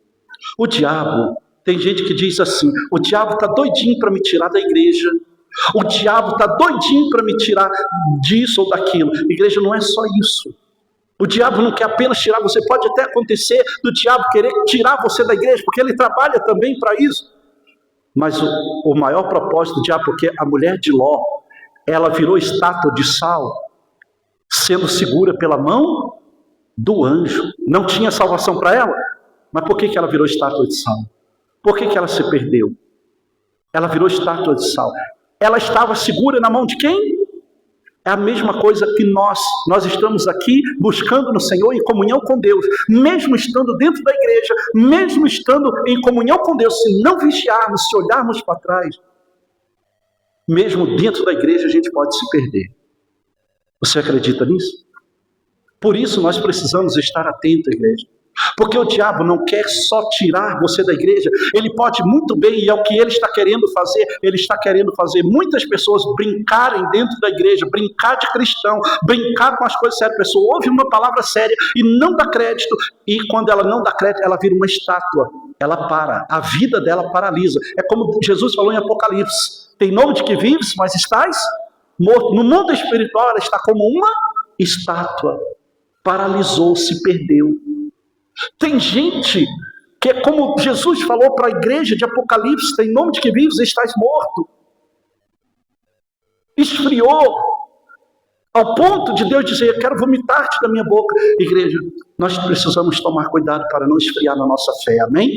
O diabo, tem gente que diz assim, o diabo está doidinho para me tirar da igreja. O diabo está doidinho para me tirar disso ou daquilo. Igreja, não é só isso. O diabo não quer apenas tirar você. Pode até acontecer do diabo querer tirar você da igreja, porque ele trabalha também para isso. Mas o maior propósito do diabo, porque a mulher de Ló, ela virou estátua de sal, sendo segura pela mão do anjo. Não tinha salvação para ela. Mas por que ela virou estátua de sal? Por que ela se perdeu? Ela virou estátua de sal. Ela estava segura na mão de quem? É a mesma coisa que nós estamos aqui buscando no Senhor em comunhão com Deus, mesmo estando dentro da igreja, mesmo estando em comunhão com Deus, se não vigiarmos, se olharmos para trás, mesmo dentro da igreja a gente pode se perder. Você acredita nisso? Por isso nós precisamos estar atentos, igreja. Porque o diabo não quer só tirar você da igreja. Ele pode muito bem, e é o que ele está querendo fazer. Ele está querendo fazer muitas pessoas brincarem dentro da igreja, brincar de cristão, brincar com as coisas sérias. A pessoa ouve uma palavra séria e não dá crédito. E quando ela não dá crédito, ela vira uma estátua. Ela para, a vida dela paralisa. É como Jesus falou em Apocalipse. Tem nome de que vives, mas estás morto. No mundo espiritual, ela está como uma estátua. Paralisou, se perdeu. Tem gente que é como Jesus falou para a igreja de Apocalipse, tem nome de que vives, estás morto. Esfriou, ao ponto de Deus dizer, eu quero vomitar-te da minha boca. Igreja, nós precisamos tomar cuidado para não esfriar na nossa fé, amém?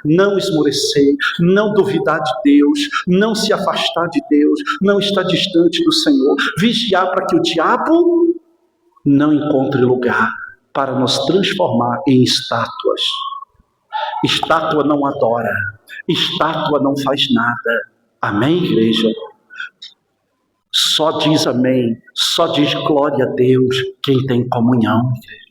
Não esmorecer, não duvidar de Deus, não se afastar de Deus, não estar distante do Senhor. Vigiar para que o diabo não encontre lugar para nos transformar em estátuas. Estátua não adora, estátua não faz nada. Amém, igreja? Só diz amém, só diz glória a Deus quem tem comunhão, igreja.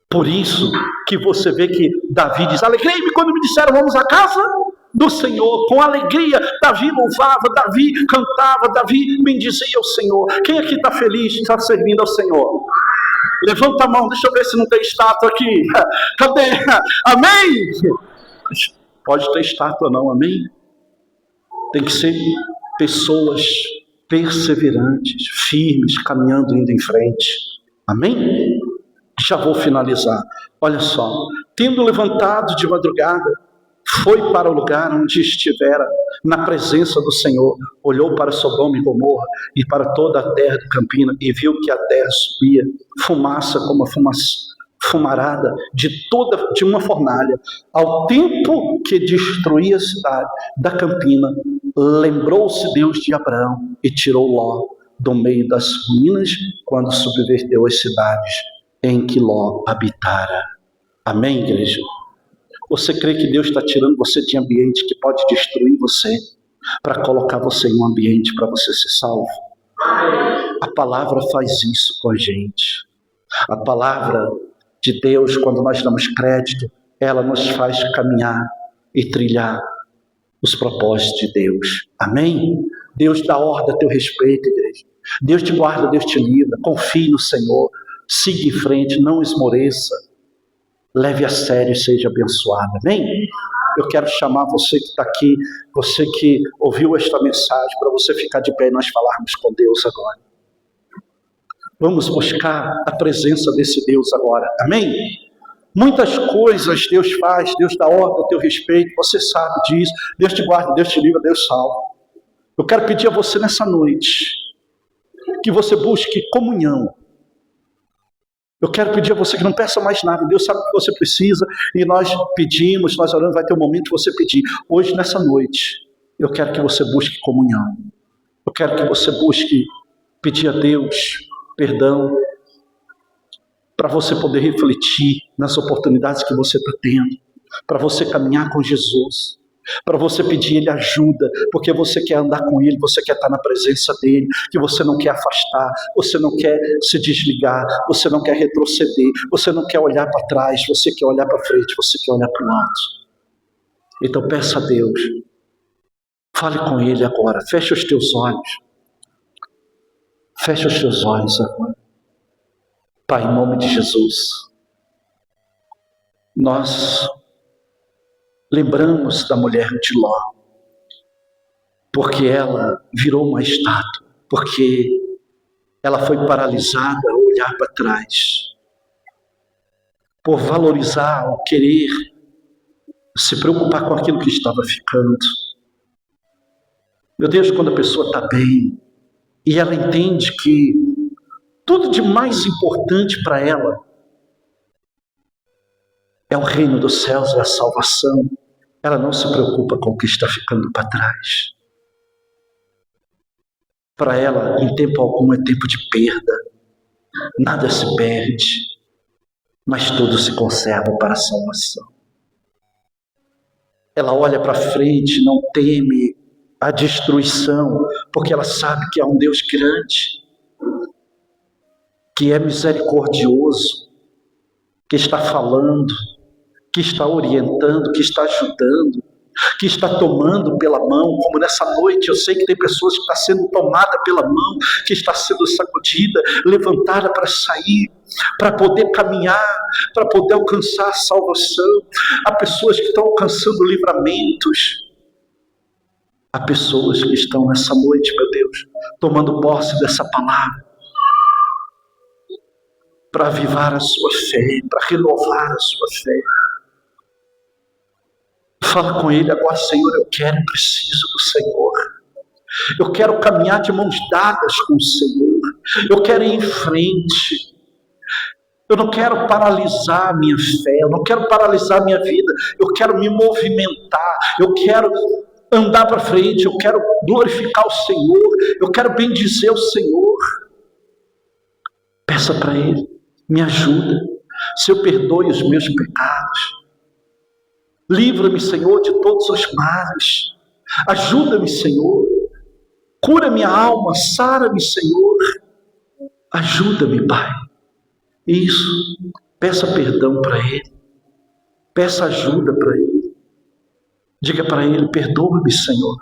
Por isso que você vê que Davi diz, alegrei-me quando me disseram vamos à casa do Senhor. Com alegria, Davi louvava, Davi cantava, Davi bendizia o Senhor. Quem aqui está feliz, está servindo ao Senhor? Levanta a mão, deixa eu ver se não tem estátua aqui. Cadê? Amém? Pode ter estátua não, amém? Tem que ser pessoas perseverantes, firmes, caminhando, indo em frente. Amém? Já vou finalizar. Olha só. Tendo levantado de madrugada, foi para o lugar onde estivera, na presença do Senhor, olhou para Sodoma e Gomorra e para toda a terra de Campina e viu que a terra subia, fumaça como a fumarada de uma fornalha. Ao tempo que destruía a cidade da Campina, lembrou-se Deus de Abraão e tirou Ló do meio das ruínas quando subverteu as cidades em que Ló habitara. Amém, igreja? Você crê que Deus está tirando você de ambiente que pode destruir você para colocar você em um ambiente para você ser salvo? A palavra faz isso com a gente. A palavra de Deus, quando nós damos crédito, ela nos faz caminhar e trilhar os propósitos de Deus. Amém? Deus dá ordem a teu respeito, igreja. Deus te guarda, Deus te livra. Confie no Senhor. Siga em frente, não esmoreça. Leve a sério e seja abençoado. Amém? Eu quero chamar você que está aqui, você que ouviu esta mensagem, para você ficar de pé e nós falarmos com Deus agora. Vamos buscar a presença desse Deus agora. Amém? Muitas coisas Deus faz, Deus dá ordem a teu respeito, você sabe disso. Deus te guarda, Deus te livra, Deus salva. Eu quero pedir a você nessa noite, que você busque comunhão. Eu quero pedir a você que não peça mais nada. Deus sabe o que você precisa e nós pedimos, nós oramos, vai ter um momento de você pedir. Hoje, nessa noite, eu quero que você busque comunhão. Eu quero que você busque pedir a Deus perdão para você poder refletir nas oportunidades que você está tendo, para você caminhar com Jesus, para você pedir Ele ajuda, porque você quer andar com Ele, você quer estar na presença dEle, que você não quer afastar, você não quer se desligar, você não quer retroceder, você não quer olhar para trás, você quer olhar para frente, você quer olhar para o alto. Então peça a Deus, fale com Ele agora, feche os teus olhos, feche os teus olhos agora. Pai, em nome de Jesus, nós lembramos da mulher de Ló, porque ela virou uma estátua, porque ela foi paralisada ao olhar para trás, por valorizar, ao querer se preocupar com aquilo que estava ficando. Meu Deus, quando a pessoa está bem, e ela entende que tudo de mais importante para ela é o reino dos céus, é a salvação, ela não se preocupa com o que está ficando para trás. Para ela, em tempo algum, é tempo de perda. Nada se perde, mas tudo se conserva para a salvação. Ela olha para frente, não teme a destruição, porque ela sabe que há um Deus grande, que é misericordioso, que está falando, que está orientando, que está ajudando, que está tomando pela mão, como nessa noite eu sei que tem pessoas que estão sendo tomadas pela mão, que está sendo sacudida, levantada para sair, para poder caminhar, para poder alcançar a salvação. Há pessoas que estão alcançando livramentos, há pessoas que estão nessa noite, meu Deus, tomando posse dessa palavra, para avivar a sua fé, para renovar a sua fé. Fala com Ele agora, Senhor, eu quero e preciso do Senhor. Eu quero caminhar de mãos dadas com o Senhor. Eu quero ir em frente. Eu não quero paralisar a minha fé, eu não quero paralisar a minha vida. Eu quero me movimentar, eu quero andar para frente, eu quero glorificar o Senhor, eu quero bendizer o Senhor. Peça para Ele, me ajuda, Senhor, perdoe os meus pecados. Livra-me, Senhor, de todos os males. Ajuda-me, Senhor. Cura minha alma, sara-me, Senhor. Ajuda-me, Pai. Isso. Peça perdão para Ele. Peça ajuda para Ele. Diga para Ele, perdoa-me, Senhor.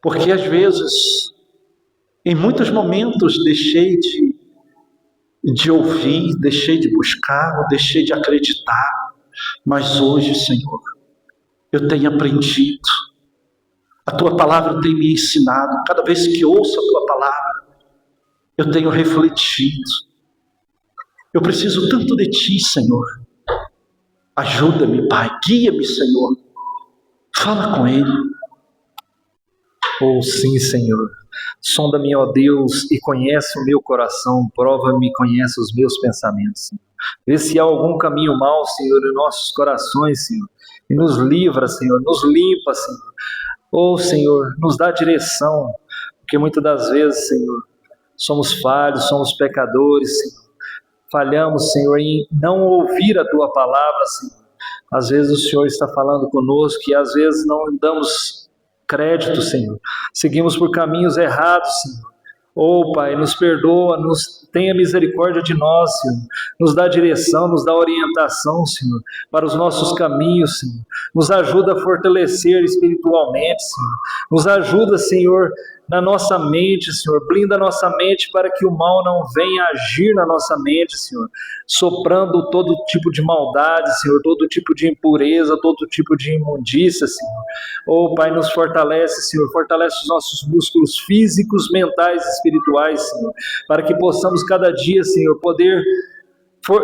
Porque às vezes, em muitos momentos, deixei de ouvir, deixei de buscar, deixei de acreditar. Mas hoje, Senhor, eu tenho aprendido, a Tua Palavra tem me ensinado, cada vez que ouço a Tua Palavra, eu tenho refletido. Eu preciso tanto de Ti, Senhor. Ajuda-me, Pai, guia-me, Senhor. Fala com Ele. Oh, sim, Senhor. Sonda-me, ó Deus, e conhece o meu coração, prova-me e conhece os meus pensamentos. Vê se há algum caminho mau, Senhor, em nossos corações, Senhor, e nos livra, Senhor, nos limpa, Senhor. Oh, Senhor, nos dá direção, porque muitas das vezes, Senhor, somos falhos, somos pecadores, Senhor. Falhamos, Senhor, em não ouvir a Tua palavra, Senhor. Às vezes o Senhor está falando conosco e às vezes não damos crédito, Senhor. Seguimos por caminhos errados, Senhor. Oh, Pai, nos perdoa, tenha misericórdia de nós, Senhor. Nos dá direção, nos dá orientação, Senhor, para os nossos caminhos, Senhor. Nos ajuda a fortalecer espiritualmente, Senhor. Nos ajuda, Senhor, na nossa mente, Senhor. Blinda a nossa mente para que o mal não venha agir na nossa mente, Senhor. Soprando todo tipo de maldade, Senhor, todo tipo de impureza, todo tipo de imundícia, Senhor. Oh, Pai, nos fortalece, Senhor. Fortalece os nossos músculos físicos, mentais e espirituais, Senhor. Para que possamos cada dia, Senhor, poder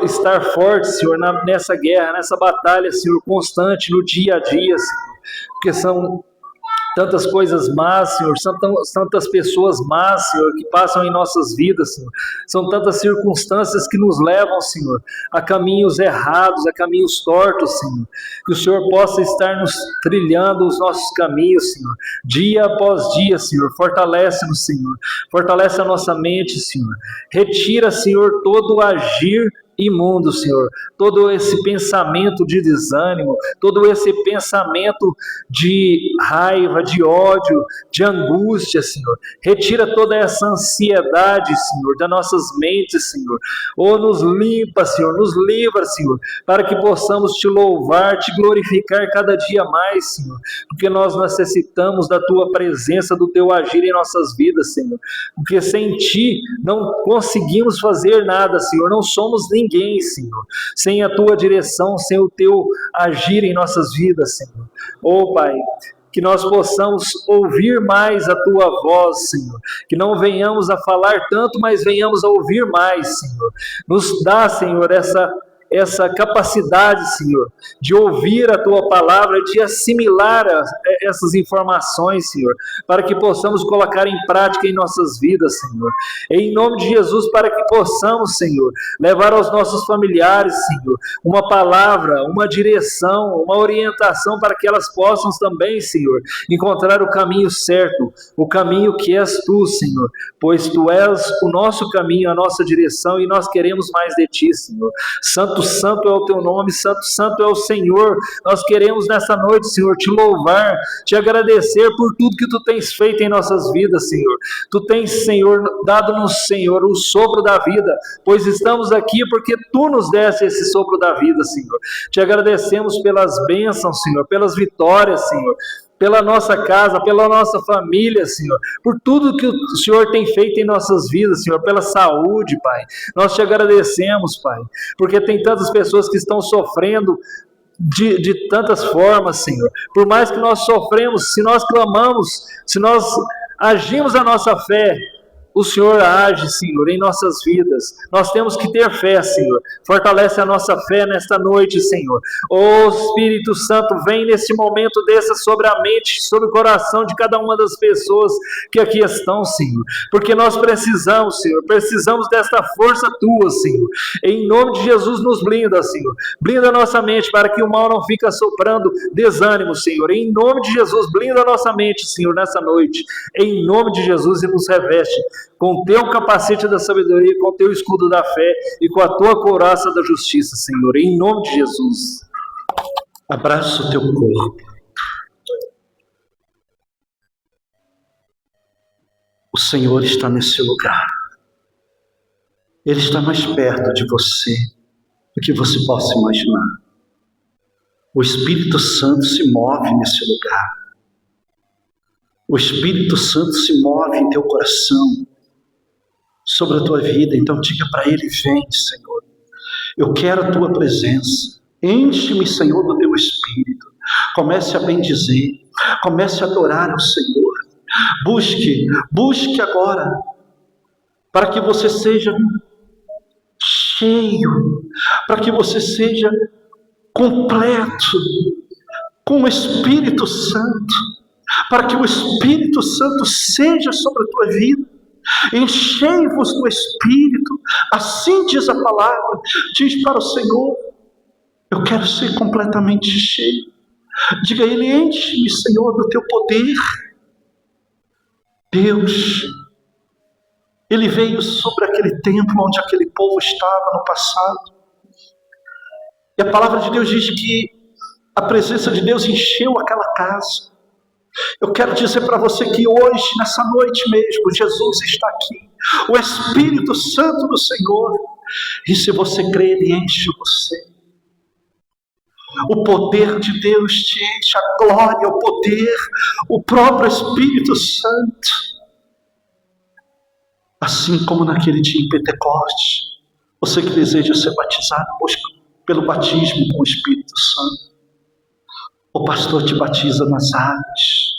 estar fortes, Senhor, nessa guerra, nessa batalha, Senhor, constante, no dia a dia, Senhor. Porque são tantas coisas más, Senhor, são tantas pessoas más, Senhor, que passam em nossas vidas, Senhor. São tantas circunstâncias que nos levam, Senhor, a caminhos errados, a caminhos tortos, Senhor. Que o Senhor possa estar nos trilhando os nossos caminhos, Senhor, dia após dia, Senhor. Fortalece-nos, Senhor. Fortalece a nossa mente, Senhor. Retira, Senhor, todo o agir imundo, Senhor, todo esse pensamento de desânimo, todo esse pensamento de raiva, de ódio, de angústia, Senhor. Retira toda essa ansiedade, Senhor, das nossas mentes, Senhor. Oh, nos limpa, Senhor, nos livra, Senhor, para que possamos te louvar, te glorificar cada dia mais, Senhor, porque nós necessitamos da tua presença, do teu agir em nossas vidas, Senhor, porque sem ti não conseguimos fazer nada, Senhor, não somos ninguém, Senhor, sem a tua direção, sem o teu agir em nossas vidas, Senhor. Oh, Pai, que nós possamos ouvir mais a tua voz, Senhor, que não venhamos a falar tanto, mas venhamos a ouvir mais, Senhor. Nos dá, Senhor, essa capacidade, Senhor, de ouvir a tua palavra, de assimilar essas informações, Senhor, para que possamos colocar em prática em nossas vidas, Senhor. Em nome de Jesus, para que possamos, Senhor, levar aos nossos familiares, Senhor, uma palavra, uma direção, uma orientação para que elas possam também, Senhor, encontrar o caminho certo, o caminho que és tu, Senhor, pois tu és o nosso caminho, a nossa direção, e nós queremos mais de ti, Senhor. Santo, santo é o teu nome, santo, santo é o Senhor. Nós queremos nessa noite, Senhor, te louvar, te agradecer por tudo que tu tens feito em nossas vidas, Senhor. Tu tens, Senhor, dado-nos, Senhor, o sopro da vida, pois estamos aqui porque tu nos deste esse sopro da vida, Senhor. Te agradecemos pelas bênçãos, Senhor, pelas vitórias, Senhor, pela nossa casa, pela nossa família, Senhor, por tudo que o Senhor tem feito em nossas vidas, Senhor, pela saúde, Pai. Nós te agradecemos, Pai, porque tem tantas pessoas que estão sofrendo de tantas formas, Senhor. Por mais que nós sofremos, se nós clamamos, se nós agimos a nossa fé, o Senhor age, Senhor, em nossas vidas. Nós temos que ter fé, Senhor. Fortalece a nossa fé nesta noite, Senhor. Ó Espírito Santo, vem neste momento, desça sobre a mente, sobre o coração de cada uma das pessoas que aqui estão, Senhor. Porque nós precisamos, Senhor, precisamos desta força tua, Senhor. Em nome de Jesus, nos blinda, Senhor. Blinda a nossa mente para que o mal não fique assoprando desânimo, Senhor. Em nome de Jesus, blinda a nossa mente, Senhor, nessa noite. Em nome de Jesus, e nos reveste com o teu capacete da sabedoria, com o teu escudo da fé e com a tua couraça da justiça, Senhor, em nome de Jesus. Abraça o teu corpo. O Senhor está nesse lugar. Ele está mais perto de você do que você possa imaginar. O Espírito Santo se move nesse lugar. O Espírito Santo se move em teu coração, sobre a tua vida. Então diga para Ele: vem, Senhor, eu quero a tua presença, enche-me, Senhor, do teu Espírito. Comece a bendizer, comece a adorar ao Senhor, busque agora, para que você seja cheio, para que você seja completo com o Espírito Santo, para que o Espírito Santo seja sobre a tua vida. Enchei-vos do Espírito, assim diz a palavra. Diz para o Senhor: eu quero ser completamente cheio. Diga a Ele: enche-me, Senhor, do teu poder. Deus, Ele veio sobre aquele templo onde aquele povo estava no passado, e a palavra de Deus diz que a presença de Deus encheu aquela casa. Eu quero dizer para você que hoje, nessa noite mesmo, Jesus está aqui, o Espírito Santo do Senhor, e se você crer, Ele enche você. O poder de Deus te enche, a glória, o poder, o próprio Espírito Santo. Assim como naquele dia em Pentecostes, você que deseja ser batizado, busca pelo batismo com o Espírito Santo. O pastor te batiza nas águas,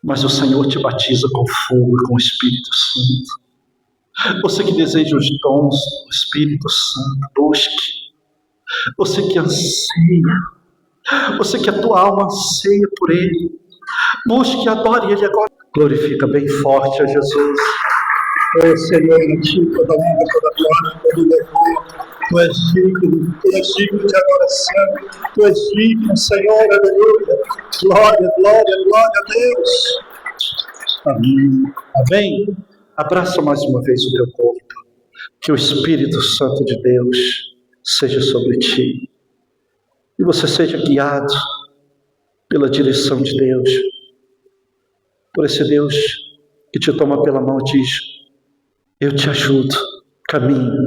mas o Senhor te batiza com fogo e com o Espírito Santo. Você que deseja os dons do Espírito Santo, busque. Você que anseia, você que a tua alma anseia por Ele, Busque, adore Ele agora. Glorifica bem forte a Jesus. Senhor, a Ti toda honra, toda glória, todo louvor. Tu és digno de adoração. Tu és digno, Senhor, aleluia. Glória, glória, glória a Deus. Amém. Amém. Abraça mais uma vez o teu corpo. Que o Espírito Santo de Deus seja sobre ti. E você seja guiado pela direção de Deus. Por esse Deus que te toma pela mão e diz: eu te ajudo, caminho,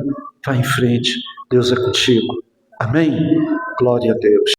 vá em frente, Deus é contigo. Amém? Glória a Deus.